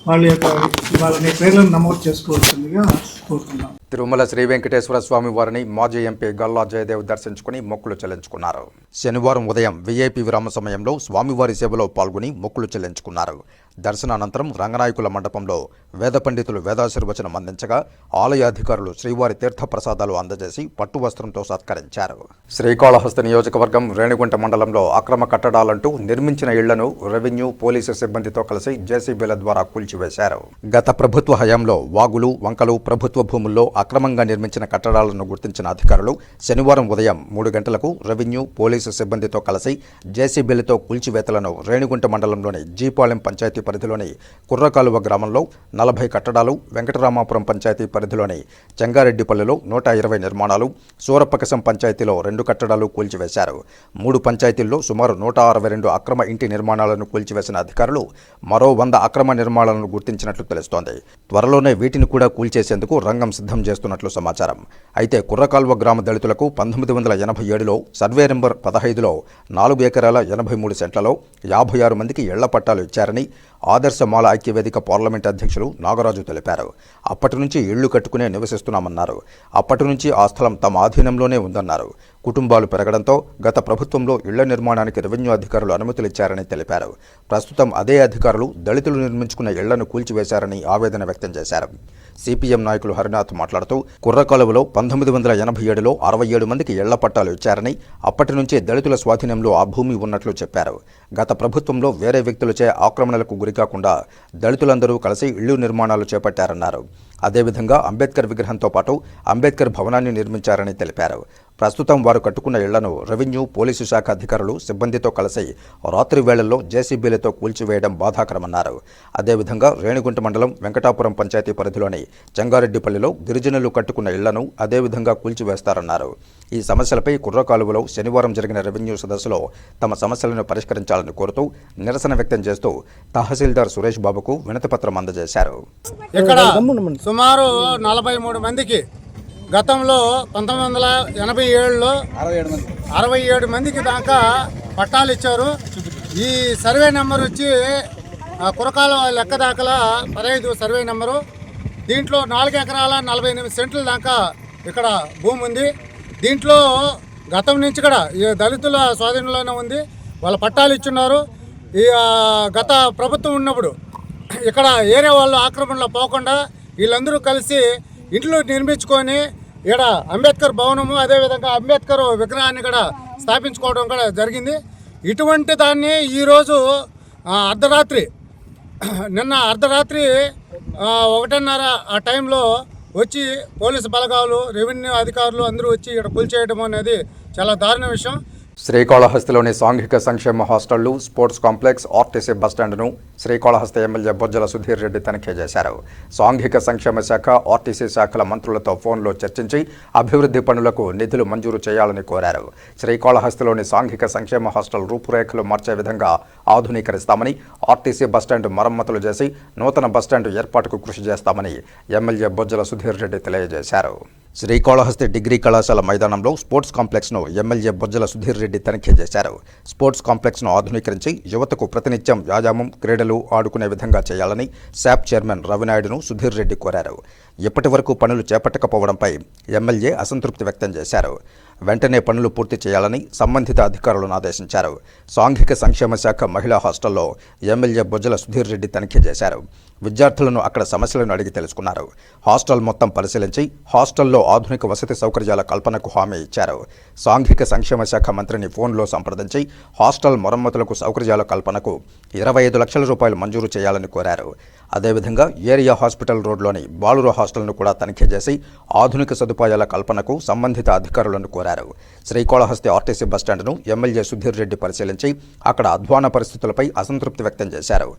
వాళ్ళని పేర్లను నమోదు చేసుకోవాల్సిందిగా కోరుతున్నాం. తిరుమల శ్రీ వెంకటేశ్వర స్వామి వారిని మాజీ ఎంపీ గల్లా జయదేవ్ దర్శించుకుని మొక్కులు చెల్లించుకున్నారు. శనివారం ఉదయం వీఐపీ విరామ సమయంలో స్వామివారి సేవలో పాల్గొని మొక్కులు చెల్లించుకున్నారు. దర్శనానంతరం రంగనాయకుల మండపంలో వేద పండితులు వేదాశీర్వచనం అందించగా ఆలయ అధికారులు శ్రీవారి తీర్థ ప్రసాదాలు అందజేసి పట్టు వస్త్రంతో సత్కరించారు. శ్రీకాళహస్తి నియోజకవర్గం రేణిగుంట మండలంలో అక్రమ కట్టడాలంటూ నిర్మించిన ఇళ్లను రెవెన్యూ పోలీసు సిబ్బందితో కలిసి జేసీబీల ద్వారా కూల్చివేశారు. గత ప్రభుత్వ హయాంలో వాగులు వంకలు ప్రభుత్వ భూముల్లో అక్రమంగా నిర్మించిన కట్టడాలను గుర్తించిన అధికారులు శనివారం ఉదయం 3 గంటలకు రెవెన్యూ పోలీసు సిబ్బందితో కలిసి జేసీబీలతో కూల్చివేతలను రేణిగుంట మండలంలోని జీపాలెం పంచాయతీ పరిధిలోని కుర్రకాలువ గ్రామంలో 40 కట్టడాలు, వెంకటరామాపురం పంచాయతీ పరిధిలోని చెంగారెడ్డిపల్లిలో 120 నిర్మాణాలు, సూరప్పకసం పంచాయతీలో 2 కట్టడాలు కూల్చివేశారు. 3 పంచాయతీల్లో సుమారు 162 అక్రమ ఇంటి నిర్మాణాలను కూల్చివేసిన అధికారులు మరో 100 అక్రమ నిర్మాణాలను గుర్తించినట్లు తెలుస్తోంది. త్వరలోనే వీటిని కూడా కూల్చేసేందుకు రంగం సిద్ధం చేస్తున్నట్లు సమాచారం. అయితే కుర్రకాల్వ గ్రామ దళితులకు 1987లో సర్వే నెంబర్ 15లో 4 ఎకరాల 83 సెంట్లలో 56 మందికి ఇళ్ల పట్టాలు ఇచ్చారని ఆదర్శమాల ఐక్యవేదిక పార్లమెంట్ అధ్యక్షులు నాగరాజు తెలిపారు. అప్పటి నుంచి ఇళ్లు కట్టుకునే నివసిస్తున్నామన్నారు. అప్పటి నుంచి ఆ స్థలం తమ ఆధీనంలోనే ఉందన్నారు. కుటుంబాలు పెరగడంతో గత ప్రభుత్వంలో ఇళ్ల నిర్మాణానికి రెవెన్యూ అధికారులు అనుమతులు ఇచ్చారని తెలిపారు. ప్రస్తుతం అదే అధికారులు దళితులు నిర్మించుకున్న ఇళ్లను కూల్చివేశారని ఆవేదన వ్యక్తం చేశారు. సిపిఎం నాయకులు హరినాథ్ మాట్లాడుతూ కుర్రకాలువలో 1987లో 67 మందికి ఇళ్ల పట్టాలు ఇచ్చారని అప్పటి నుంచే దళితుల స్వాధీనంలో ఆ భూమి ఉన్నట్లు చెప్పారు. గత ప్రభుత్వంలో వేరే వ్యక్తులచే ఆక్రమణలకు గురికాకుండా దళితులందరూ కలిసి ఇళ్లు నిర్మాణాలు చేపట్టారన్నారు. అదేవిధంగా అంబేద్కర్ విగ్రహంతో పాటు అంబేద్కర్ భవనాన్ని నిర్మించారని తెలిపారు. ప్రస్తుతం వారు కట్టుకున్న ఇళ్లను రెవెన్యూ పోలీసు శాఖ అధికారులు సిబ్బందితో కలిసి రాత్రి వేళల్లో జేసీబీలతో కూల్చివేయడం బాధాకరమన్నారు. అదేవిధంగా రేణిగుంట మండలం వెంకటాపురం పంచాయతీ పరిధిలోని చెంగారెడ్డిపల్లిలో గిరిజనులు కట్టుకున్న ఇళ్లను అదేవిధంగా కూల్చివేస్తారన్నారు. ఈ సమస్యలపై కుర్రకాలువలో శనివారం జరిగిన రెవెన్యూ సదస్సులో తమ సమస్యలను పరిష్కరించాలని కోరుతూ నిరసన వ్యక్తం చేస్తూ తహసీల్దార్ సురేష్ బాబుకు వినతిపత్రం అందజేశారు. ఇక్కడ సుమారు 43 మందికి గతంలో 1987లో 67 మందికి దాకా పట్టాలు ఇచ్చారు. ఈ సర్వే నెంబర్ వచ్చి కురకాల లెక్క దాకా 15 సర్వే నెంబరు. దీంట్లో 4 ఎకరాల 48 సెంట్ల దాకా ఇక్కడ భూమి ఉంది. దీంట్లో గతం నుంచి కూడా ఈ దళితుల స్వాధీనంలోనే ఉంది. వాళ్ళ పట్టాలు ఇచ్చున్నారు. ఈ గత ప్రభుత్వం ఉన్నప్పుడు ఇక్కడ ఏరియా వాళ్ళు ఆక్రమణలో పోకుండా వీళ్ళందరూ కలిసి ఇంట్లో నిర్మించుకొని ఇక్కడ అంబేద్కర్ భవనము అదేవిధంగా అంబేద్కర్ విగ్రహాన్ని కూడా స్థాపించుకోవడం కూడా జరిగింది. ఇటువంటి దాన్ని ఈరోజు నిన్న అర్ధరాత్రి 1:30 ఆ టైంలో వచ్చి పోలీసు బలగాలు రెవెన్యూ అధికారులు అందరూ వచ్చి ఇక్కడ కూల్చేయడం అనేది చాలా దారుణ విషయం. శ్రీకాళహస్తిలోని సాంఘిక సంక్షేమ హాస్టళ్లు, స్పోర్ట్స్ కాంప్లెక్స్, ఆర్టీసీ బస్టాండ్ను శ్రీకాళహస్తి ఎమ్మెల్యే బొజ్జల సుధీర్ రెడ్డి తనిఖీ చేశారు. సాంఘిక సంక్షేమ శాఖ, ఆర్టీసీ శాఖల మంత్రులతో ఫోన్లో చర్చించి అభివృద్ధి పనులకు నిధులు మంజూరు చేయాలని కోరారు. శ్రీకాళహస్తిలోని సాంఘిక సంక్షేమ హాస్టల్ రూపురేఖలు మార్చే విధంగా ఆధునీకరిస్తామని, ఆర్టీసీ బస్టాండ్ మరమ్మతులు చేసి నూతన బస్టాండ్ ఏర్పాటుకు కృషి చేస్తామని ఎమ్మెల్యే బొజ్జల సుధీర్ రెడ్డి తెలియజేశారు. శ్రీకాళహస్తి డిగ్రీ కళాశాల మైదానంలో స్పోర్ట్స్ కాంప్లెక్స్ను ఎమ్మెల్యే బొజ్జల సుధీర్ రెడ్డి తనిఖీ చేశారు. స్పోర్ట్స్ కాంప్లెక్స్ను ఆధునీకరించి యువతకు ప్రతినిత్యం వ్యాయామం, క్రీడలు ఆడుకునే విధంగా చేయాలని శాప్ చైర్మన్ రవినాయుడును సుధీర్ రెడ్డి కోరారు. ఇప్పటి వరకు పనులు చేపట్టకపోవడంపై ఎమ్మెల్యే అసంతృప్తి వ్యక్తం చేశారు. వెంటనే పనులు పూర్తి చేయాలని సంబంధిత అధికారులను ఆదేశించారు. సాంఘిక సంక్షేమ శాఖ మహిళా హాస్టల్లో ఎమ్మెల్యే బొజ్జల సుధీర్ రెడ్డి తనిఖీ చేశారు. విద్యార్థులను అక్కడ సమస్యలను అడిగి తెలుసుకున్నారు. హాస్టల్ మొత్తం పరిశీలించి హాస్టల్లో ఆధునిక వసతి సౌకర్యాల కల్పనకు హామీ ఇచ్చారు. సాంఘిక సంక్షేమ శాఖ మంత్రిని ఫోన్లో సంప్రదించి హాస్టల్ మరమ్మతులకు సౌకర్యాల కల్పనకు 25 లక్షల రూపాయలు మంజూరు చేయాలని కోరారు. అదేవిధంగా ఏరియా హాస్పిటల్ రోడ్లోని బాలుర హాస్టల్ను కూడా తనిఖీ చేసి ఆధునిక సదుపాయాల కల్పనకు సంబంధిత అధికారులను కోరారు. శ్రీకాళహస్తి ఆర్టీసీ బస్టాండ్ను ఎమ్మెల్యే సుధీర్ రెడ్డి పరిశీలించి అక్కడ అధ్వాన పరిస్థితులపై అసంతృప్తి వ్యక్తం చేశారు.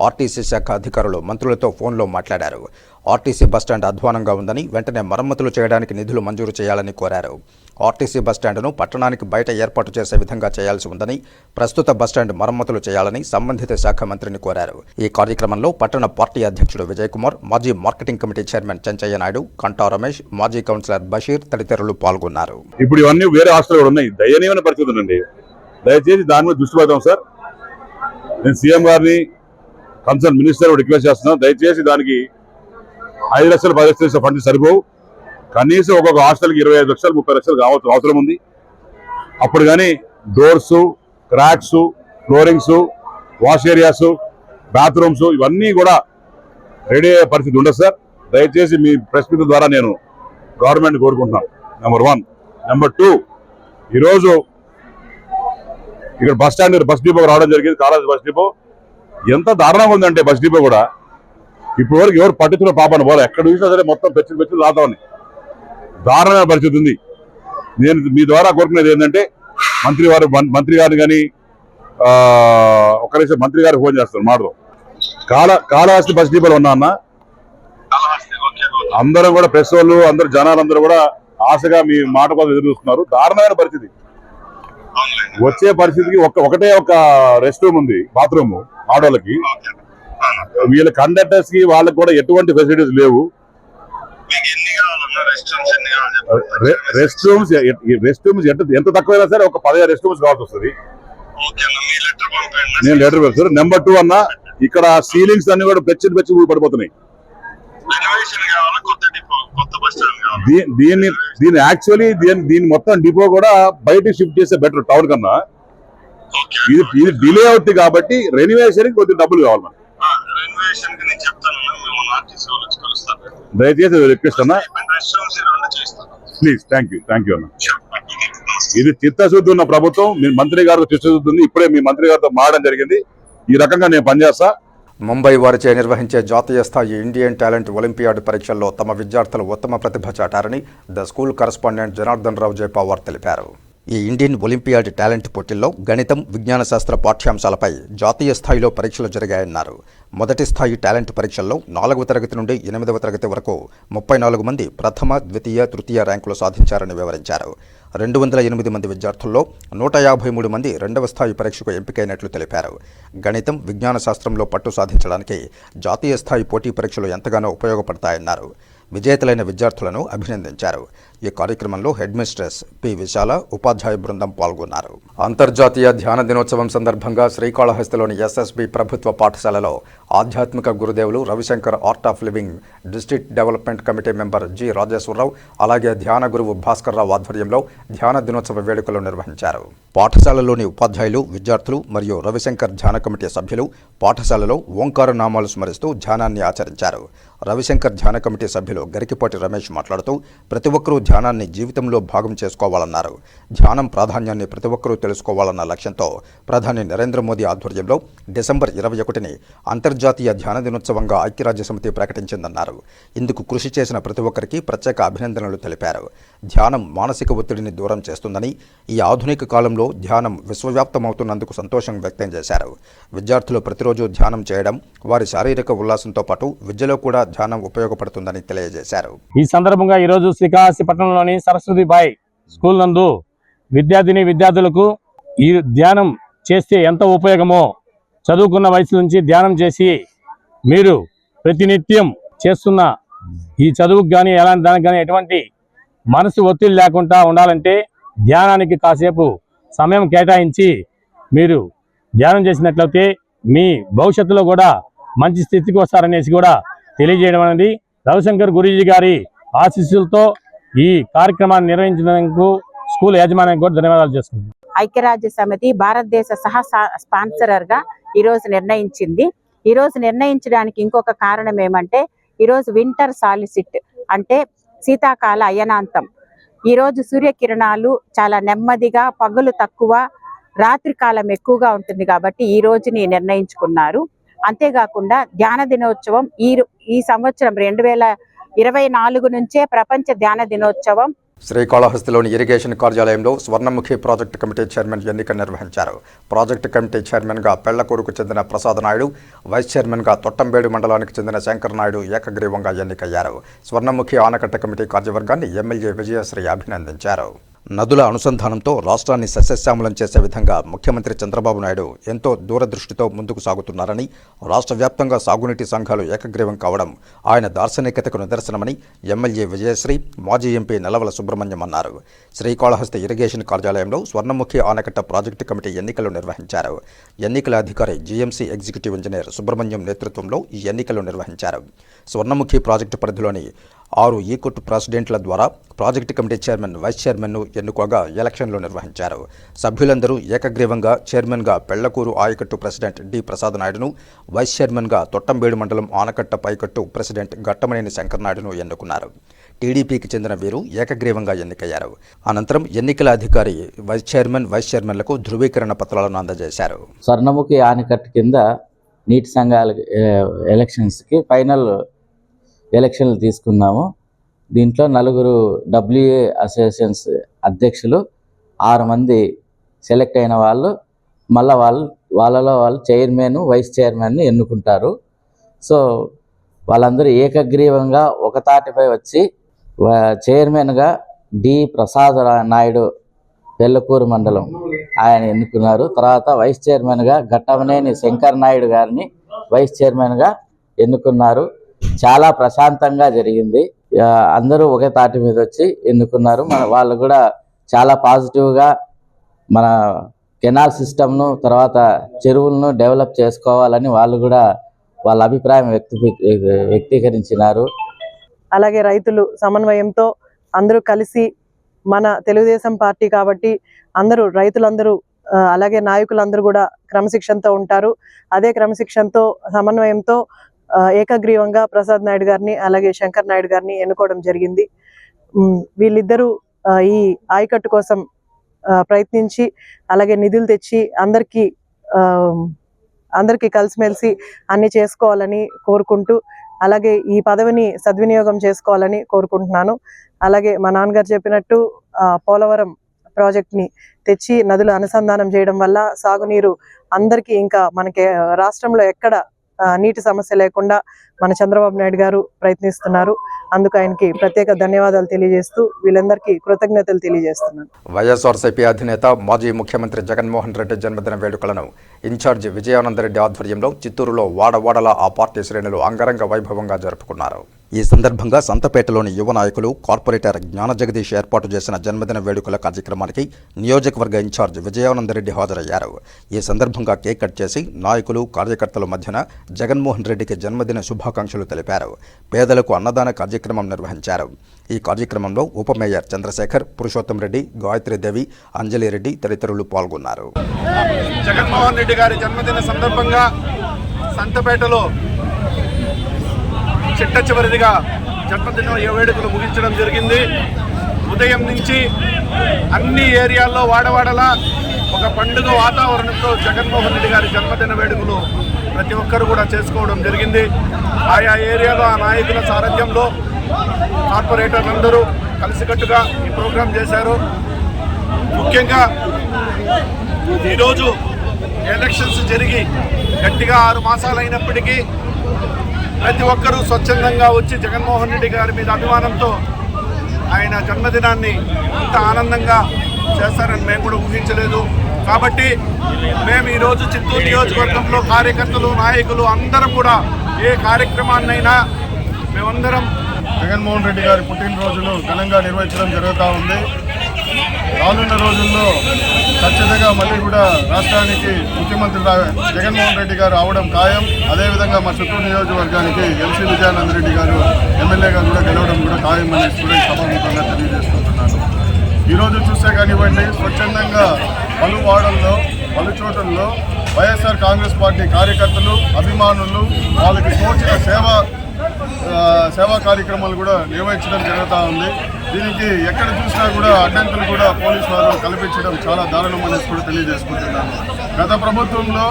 ఆర్టీసీ శాఖ అధికారులు మంత్రులతో ఫోన్లో మాట్లాడారు. ఆర్టీసీ బస్టాండ్ అధ్వానంగా ఉందని వెంటనే మరమ్మతులు చేయడానికి నిధులు మంజూరు చేయాలని కోరారు. ఆర్టీసీ బస్టాండ్ను పట్టణానికి బయట ఏర్పాటు చేసే విధంగా చేయాల్సి ఉందని, ప్రస్తుత బస్టాండ్ మరమ్మతులు చేయాలని సంబంధిత శాఖ మంత్రిని కోరారు. ఈ కార్యక్రమంలో పట్టణ పార్టీ అధ్యక్షుడు విజయ్ కుమార్, మాజీ marketing committee chairman Chenchaiah Naidu, కంటా రమేష్, మాజీ కౌన్సిలర్ బషీర్ తదితరులు పాల్గొన్నారు. ఇప్పుడు ఇవన్నీ వేరే హాస్టల్ కూడా ఉన్నాయి. దయనీయమైన పరిస్థితి ఉందండి. దయచేసి దాని మీద దృష్టి పెడతాం సార్. నేను సీఎం గారిని, కన్సర్న్ మినిస్టర్ రిక్వెస్ట్ చేస్తున్నాను. దయచేసి దానికి 5 లక్షలు 10 లక్షల ఫండ్ సరిపోవు. కనీసం ఒక్కొక్క హాస్టల్కి 25 లక్షలు 30 లక్షలు కావాల్సిన అవసరం ఉంది. అప్పుడు కానీ doors, cracks, floorings, wash areas bathrooms ఇవన్నీ కూడా రెడీ అయ్యే పరిస్థితి ఉండదు సార్. దయచేసి మీ ప్రెస్ మీట్ ద్వారా నేను గవర్నమెంట్ కోరుకుంటున్నాను. నెంబర్ 1. నెంబర్ 2, ఈరోజు ఇక్కడ బస్ డిపో రావడం జరిగింది. కాలేజ్ బస్ డిపో ఎంత దారుణంగా ఉందంటే బస్ డిపో కూడా ఇప్పుడు వరకు ఎవరు పట్టించిన పాపను పోలే. ఎక్కడ చూసినా సరే మొత్తం పెచ్చులు రాతా ఉన్నాయి. దారుణమైన పరిస్థితి ఉంది. నేను మీ ద్వారా కోరుకునేది ఏంటంటే మంత్రి గారిని కానీ ఒక నిమిషం మంత్రి గారికి ఫోన్ చేస్తాను మాటలు. కాళహస్తి బస్ డిపోలో ఉన్నా అన్న, అందరం కూడా ప్రెస్ వాళ్ళు అందరు జనాలందరూ కూడా ఆశగా మీ మాట కోసం ఎదురు చూస్తున్నారు. దారుణమైన పరిస్థితి. వచ్చే పరిస్థితికి ఒకటే ఒక రెస్ట్ రూమ్ ఉంది, బాత్రూమ్ ఆడోళ్ళకి. వీళ్ళ కండక్టర్స్ కి వాళ్ళకి కూడా ఎటువంటి ఫెసిలిటీస్ లేవు. రెస్ట్ రూమ్స్ ఎంత తక్కువైనా సరే ఒక 15 రెస్ట్ రూమ్స్ కావాల్సి వస్తుంది. నేను లెటర్ పెడతాను. నెంబర్ 2 అన్న, ఇక్కడ సీలింగ్స్ అన్ని కూడా పెచ్చి పడిపోతున్నాయి. దీన్ని యాక్చువల్లీ దీన్ని మొత్తం డిపో కూడా బయటకి షిఫ్ట్ చేస్తే బెటర్ టౌన్ కన్నా. ఇది డిలే అవుతుంది కాబట్టి రెన్యువేషన్ కొద్దిగా డబ్బులు కావాలి మనకి. దయచేసి రిక్వెస్ట్ అన్న, ప్లీజ్. థ్యాంక్ యూ అన్న. ఇది చిత్తశుద్ధి ఉన్న ప్రభుత్వం. మీ మంత్రి గారు చిత్తశుద్ధి ఉంది. ఇప్పుడే మీ మంత్రి గారితో మారడం జరిగింది. ఈ రకంగా నేను పనిచేస్తా. ముంబై వారిచే నిర్వహించే జాతీయ స్థాయి ఇండియన్ టాలెంట్ ఒలింపియాడ్ పరీక్షల్లో తమ విద్యార్థులు ఉత్తమ ప్రతిభ చాటారని the school correspondent Janardhan Rao జైపవార్ తెలిపారు. ఈ ఇండియన్ ఒలింపియాడ్ టాలెంట్ పోటీల్లో గణితం, విజ్ఞాన శాస్త్ర పాఠ్యాంశాలపై జాతీయ స్థాయిలో పరీక్షలు జరిగాయన్నారు. మొదటి స్థాయి టాలెంట్ పరీక్షల్లో 4వ తరగతి నుండి 8వ తరగతి వరకు 34 మంది ప్రథమ, ద్వితీయ, తృతీయ ర్యాంకులు సాధించారని వివరించారు. 208 మంది విద్యార్థుల్లో 153 మంది 2వ స్థాయి పరీక్షకు ఎంపికైనట్లు తెలిపారు. గణితం, విజ్ఞాన శాస్త్రంలో పట్టు సాధించడానికి జాతీయ స్థాయి పోటీ పరీక్షలు ఎంతగానో ఉపయోగపడతాయన్నారు. విజేతలైన విద్యార్థులను అభినందించారు. ఈ కార్యక్రమంలో హెడ్ మిస్ట్రెస్ పి విశాల, ఉపాధ్యాయ బృందం పాల్గొన్నారు. అంతర్జాతీయ ధ్యాన దినోత్సవం సందర్భంగా శ్రీకాళహస్తిలోని ఎస్ఎస్బి ప్రభుత్వ పాఠశాలలో ఆధ్యాత్మిక గురుదేవులు Ravishankar Art of Living district development committee member G Rajeswararao, అలాగే ధ్యాన గురువు భాస్కర్ రావు ఆధ్వర్యంలో ధ్యాన దినోత్సవ వేడుకలు నిర్వహించారు. పాఠశాలలోని ఉపాధ్యాయులు, విద్యార్థులు మరియు రవిశంకర్ ధ్యాన కమిటీ సభ్యులు పాఠశాలలో ఓంకార నామాలు స్మరిస్తూ ధ్యానాన్ని ఆచరించారు. రవిశంకర్ ధ్యాన కమిటీ సభ్యులు గరికిపాటి రమేష్ మాట్లాడుతూ ప్రతి ఒక్కరూ ధ్యానాన్ని జీవితంలో భాగం చేసుకోవాలన్నారు. ధ్యానం ప్రాధాన్యాన్ని ప్రతి ఒక్కరూ తెలుసుకోవాలన్న లక్ష్యంతో ప్రధాని నరేంద్ర మోదీ ఆధ్వర్యంలో డిసెంబర్ 21ని అంతర్జాతీయ ధ్యాన దినోత్సవంగా ఐక్యరాజ్య సమితి ప్రకటించిందన్నారు. ఇందుకు కృషి చేసిన ప్రతి ఒక్కరికి ప్రత్యేక అభినందనలు తెలిపారు. ధ్యానం మానసిక ఒత్తిడిని దూరం చేస్తుందని, ఈ ఆధునిక కాలంలో ధ్యానం విశ్వవ్యాప్తమవుతున్నందుకు సంతోషం వ్యక్తం చేశారు. విద్యార్థులు ప్రతిరోజు ధ్యానం చేయడం వారి శారీరక ఉల్లాసంతో పాటు విద్యలో కూడా ధ్యానం ఉపయోగపడుతుందని తెలియజేశారు. ఈ సందర్భంగా ఈరోజు శ్రీకాళహస్తి పట్టణంలోని సరస్వతిబాయి స్కూల్ నందు విద్యార్థులకు ఈ ధ్యానం చేస్తే ఎంత ఉపయోగమో, చదువుకున్న వయసు నుంచి ధ్యానం చేసి మీరు ప్రతినిత్యం చేస్తున్న ఈ చదువుకు కానీ ఎలాంటి దానికి కానీ ఎటువంటి మనసు ఒత్తిడి లేకుండా ఉండాలంటే ధ్యానానికి కాసేపు సమయం కేటాయించి మీరు ధ్యానం చేసినట్లయితే మీ భవిష్యత్తులో కూడా మంచి స్థితికి వస్తారనేసి కూడా తెలియజేయడం అనేది రవిశంకర్ గురూజీ గారి ఆశీస్సులతో ఈ కార్యక్రమాన్ని నిర్వహించినందుకు స్కూల్ యాజమాన్యానికి కూడా ధన్యవాదాలు చేసుకుంటున్నాను. ఐక్యరాజ్య సమితి భారతదేశ సహా స్పాన్సరర్ గా ఈరోజు నిర్ణయించింది. ఈరోజు నిర్ణయించడానికి ఇంకొక కారణం ఏమంటే ఈరోజు వింటర్ సాలిసిట్ అంటే శీతాకాల అయనాంతం. ఈరోజు సూర్యకిరణాలు చాలా నెమ్మదిగా, పగలు తక్కువ, రాత్రి కాలం ఎక్కువగా ఉంటుంది కాబట్టి ఈ రోజుని నిర్ణయించుకున్నారు. అంతేకాకుండా ధ్యాన దినోత్సవం ఈ సంవత్సరం 2024 నుంచే ప్రపంచ ధ్యాన దినోత్సవం. శ్రీకాళహస్తిలోని ఇరిగేషన్ కార్యాలయంలో స్వర్ణముఖి ప్రాజెక్టు కమిటీ చైర్మన్ ఎన్నిక నిర్వహించారు. ప్రాజెక్టు కమిటీ చైర్మన్గా పెళ్లకూరుకు చెందిన ప్రసాద్ నాయుడు, వైస్ చైర్మన్గా తొట్టంబేడు మండలానికి చెందిన శంకర్ నాయుడు ఏకగ్రీవంగా ఎన్నికయ్యారు. స్వర్ణముఖి ఆనకట్ట కమిటీ కార్యవర్గాన్ని ఎమ్మెల్యే విజయశ్రీ అభినందించారు. నదుల అనుసంధానంతో రాష్ట్రాన్ని సస్యశ్యామలం చేసే విధంగా ముఖ్యమంత్రి చంద్రబాబు నాయుడు ఎంతో దూరదృష్టితో ముందుకు సాగుతున్నారని, రాష్ట్ర వ్యాప్తంగా సాగునీటి సంఘాలు ఏకగ్రీవం కావడం ఆయన దార్శనికతకు నిదర్శనమని ఎమ్మెల్యే విజయశ్రీ, మాజీ ఎంపీ నెలవల సుబ్రహ్మణ్యం అన్నారు. శ్రీకాళహస్తి ఇరిగేషన్ కార్యాలయంలో స్వర్ణముఖి ఆనకట్ట ప్రాజెక్టు కమిటీ ఎన్నికలు నిర్వహించారు. ఎన్నికల అధికారి జీఎంసీ ఎగ్జిక్యూటివ్ ఇంజనీర్ సుబ్రహ్మణ్యం నేతృత్వంలో ఈ ఎన్నికలు నిర్వహించారు. స్వర్ణముఖి ప్రాజెక్టు పరిధిలోని 6 ఈకొట్టు ప్రెసిడెంట్ల ద్వారా ప్రాజెక్టు కమిటీ చైర్మన్, వైస్ చైర్మన్ను ఎన్నుకోగా ఎలక్షన్లు నిర్వహించారు. సభ్యులందరూ ఏకగ్రీవంగా చైర్మన్గా పెళ్లకూరు ఆయకట్టు ప్రెసిడెంట్ డి ప్రసాద్ నాయుడును, వైస్ చైర్మన్గా తొట్టంబేడు మండలం ఆనకట్ట పైకట్టు ప్రెసిడెంట్ గట్టమనేని శంకర్ నాయుడును ఎన్నుకున్నారు. టీడీపీకి చెందిన వీరు ఏకగ్రీవంగా ఎన్నికయ్యారు. అనంతరం ఎన్నికల అధికారి వైస్ చైర్మన్లకు ధృవీకరణ పత్రాలను అందజేశారు. స్వర్ణముఖి ఆనకట్టు కింద నీటి సంఘాల ఎలక్షన్స్కి ఫైనల్ ఎలక్షన్లు తీసుకున్నాము. దీంట్లో 4 WA అసోసియేషన్స్ అధ్యక్షులు, 6 మంది సెలెక్ట్ అయిన వాళ్ళు మళ్ళీ వాళ్ళలో చైర్మన్, వైస్ చైర్మన్ని ఎన్నుకుంటారు. సో వాళ్ళందరూ ఏకగ్రీవంగా ఒక తాటిపై వచ్చి చైర్మన్గా డి ప్రసాద్ నాయుడు పెళ్లకూరు మండలం ఆయన ఎన్నుకున్నారు. తర్వాత వైస్ చైర్మన్గా గట్టమనేని శంకర్ నాయుడు గారిని వైస్ చైర్మన్గా ఎన్నుకున్నారు. చాలా ప్రశాంతంగా జరిగింది. అందరూ ఒకే తాటి మీద వచ్చి ఎన్నుకున్నారు. వాళ్ళు కూడా చాలా పాజిటివ్గా మన కెనాల్ సిస్టమ్ను, తర్వాత చెరువులను డెవలప్ చేసుకోవాలని వాళ్ళు కూడా వాళ్ళ అభిప్రాయం వ్యక్తీకరించినారు. అలాగే రైతులు సమన్వయంతో అందరూ కలిసి, మన తెలుగుదేశం పార్టీ కాబట్టి రైతులందరూ అలాగే నాయకులందరూ కూడా క్రమశిక్షణతో ఉంటారు. అదే క్రమశిక్షణతో సమన్వయంతో ఏకగ్రీవంగా ప్రసాద్ నాయుడు గారిని అలాగే శంకర్ నాయుడు గారిని ఎన్నుకోవడం జరిగింది. వీళ్ళిద్దరూ ఈ ఆయకట్టు కోసం ప్రయత్నించి అలాగే నిధులు తెచ్చి అందరికీ కలిసిమెలిసి అన్ని చేసుకోవాలని కోరుకుంటూ, అలాగే ఈ పదవిని సద్వినియోగం చేసుకోవాలని కోరుకుంటున్నాను. అలాగే మా నాన్నగారు చెప్పినట్టు పోలవరం ప్రాజెక్ట్ని తెచ్చి నదులు అనుసంధానం చేయడం వల్ల సాగునీరు అందరికీ, ఇంకా మనకి రాష్ట్రంలో ఎక్కడ నీటి సమస్య లేకుండా మన చంద్రబాబు నాయుడు గారు ప్రయత్నిస్తున్నారు. అందుకు ఆయనకి ప్రత్యేక ధన్యవాదాలు తెలియజేస్తూ వీళ్ళందరికీ కృతజ్ఞతలు తెలియజేస్తున్నాను. వైఎస్ఆర్సీపీ అధినేత మాజీ ముఖ్యమంత్రి జగన్మోహన్ రెడ్డి జన్మదిన వేడుకలను ఇన్ఛార్జ్ విజయానందరెడ్డి ఆధ్వర్యంలో చిత్తూరులో వాడవాడలా ఆ పార్టీ శ్రేణులు అంగరంగ వైభవంగా జరుపుకున్నారు. ఈ సందర్భంగా సంతపేటలోని యువ నాయకులు, కార్పొరేటర్ జ్ఞాన జగదీష్ ఏర్పాటు చేసిన జన్మదిన వేడుకల కార్యక్రమానికి నియోజకవర్గ ఇన్ఛార్జ్ విజయానందరెడ్డి హాజరయ్యారు. ఈ సందర్భంగా కేక్ కట్ చేసి నాయకులు, కార్యకర్తల మధ్యన జగన్మోహన్ రెడ్డికి జన్మదిన శుభాకాంక్షలు తెలిపారు. పేదలకు అన్నదాన కార్యక్రమం నిర్వహించారు. ఈ కార్యక్రమంలో ఉప మేయర్ చంద్రశేఖర్, పురుషోత్తం రెడ్డి, గాయత్రీదేవి, అంజలిరెడ్డి తదితరులు పాల్గొన్నారు. జగన్మోహన్ రెడ్డి గారి జన్మదిన సందర్భంగా సంతపేటలో చిట్ట చివరిదిగా జన్మదిన వేడుకలు ముగించడం జరిగింది. ఉదయం నుంచి అన్ని ఏరియాల్లో వాడవాడలా ఒక పండుగ వాతావరణంతో జగన్మోహన్ రెడ్డి గారి జన్మదిన వేడుకలు ప్రతి ఒక్కరు కూడా చేసుకోవడం జరిగింది. ఆయా ఏరియాలో ఆ నాయకుల సారథ్యంలో కార్పొరేటర్లందరూ కలిసికట్టుగా ఈ ప్రోగ్రాం చేశారు. ముఖ్యంగా ఈరోజు ఎలక్షన్స్ జరిగి గట్టిగా 6 మాసాలు అయినప్పటికీ ప్రతి ఒక్కరూ స్వచ్ఛందంగా వచ్చి జగన్మోహన్ రెడ్డి గారి మీద అభిమానంతో ఆయన జన్మదినాన్ని ఇంత ఆనందంగా చేస్తారని మేము కూడా ఊహించలేదు. కాబట్టి మేము ఈరోజు చిత్తూరు నియోజకవర్గంలో కార్యకర్తలు, నాయకులు అందరం కూడా ఏ కార్యక్రమాన్నైనా మేమందరం జగన్మోహన్ రెడ్డి గారి పుట్టినరోజును ఘనంగా నిర్వహించడం జరుగుతూ ఉంది. రానున్న రోజుల్లో ఖచ్చితంగా మళ్ళీ కూడా రాష్ట్రానికి ముఖ్యమంత్రి జగన్మోహన్ రెడ్డి గారు అవడం ఖాయం. అదేవిధంగా మా చిత్తూరు నియోజకవర్గానికి ఎల్సీ విజయానంద రెడ్డి గారు ఎమ్మెల్యేగా కూడా గెలవడం కూడా ఖాయం అనేసి కూడా సభాముఖంగా తెలియజేసుకుంటున్నాను. ఈరోజు చూస్తే కానివ్వండి, స్వచ్ఛందంగా పలు వార్డుల్లో, పలు చోట్లలో వైఎస్ఆర్ కాంగ్రెస్ పార్టీ కార్యకర్తలు, అభిమానులు వాళ్ళకి తోచిన సేవా కార్యక్రమాలు కూడా నిర్వహించడం జరుగుతూ ఉంది. దీనికి ఎక్కడ చూసినా కూడా అడ్డంకులు కూడా పోలీసు వారు కల్పించడం చాలా దారుణం అనేసి కూడా తెలియజేసుకుంటున్నాను. గత ప్రభుత్వంలో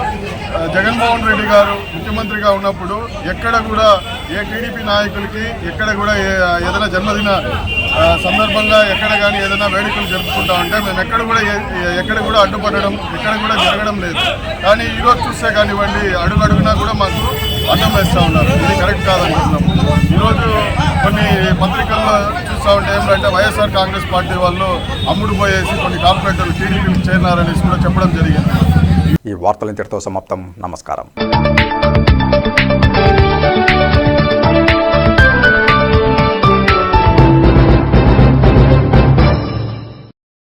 జగన్మోహన్ రెడ్డి గారు ముఖ్యమంత్రిగా ఉన్నప్పుడు ఎక్కడ కూడా ఏ టీడీపీ నాయకులకి ఎక్కడ కూడా ఏదైనా జన్మదిన సందర్భంగా ఎక్కడ కానీ ఏదైనా వేడుకలు జరుపుకుంటా ఉంటే మేము ఎక్కడ కూడా అడ్డుపడడం ఎక్కడ కూడా జరగడం లేదు. కానీ ఈరోజు చూస్తే కానివ్వండి, అడుగడుగునా కూడా మాకు అడ్డం వేస్తూ ఉన్నారు. ఇది కరెక్ట్ కాదనుకుంటున్నాం. ఈరోజు కొన్ని పత్రికల్లో చూస్తూ ఉంటే ఏమిటంటే వైఎస్ఆర్ కాంగ్రెస్ పార్టీ వాళ్ళు అమ్ముడు పోయేసి కొన్ని కార్పొరేటర్లు టీడీపీకి చేరినారనేసి కూడా చెప్పడం జరిగింది. ఈ వార్తలు ఇంతటితో సమాప్తం. నమస్కారం.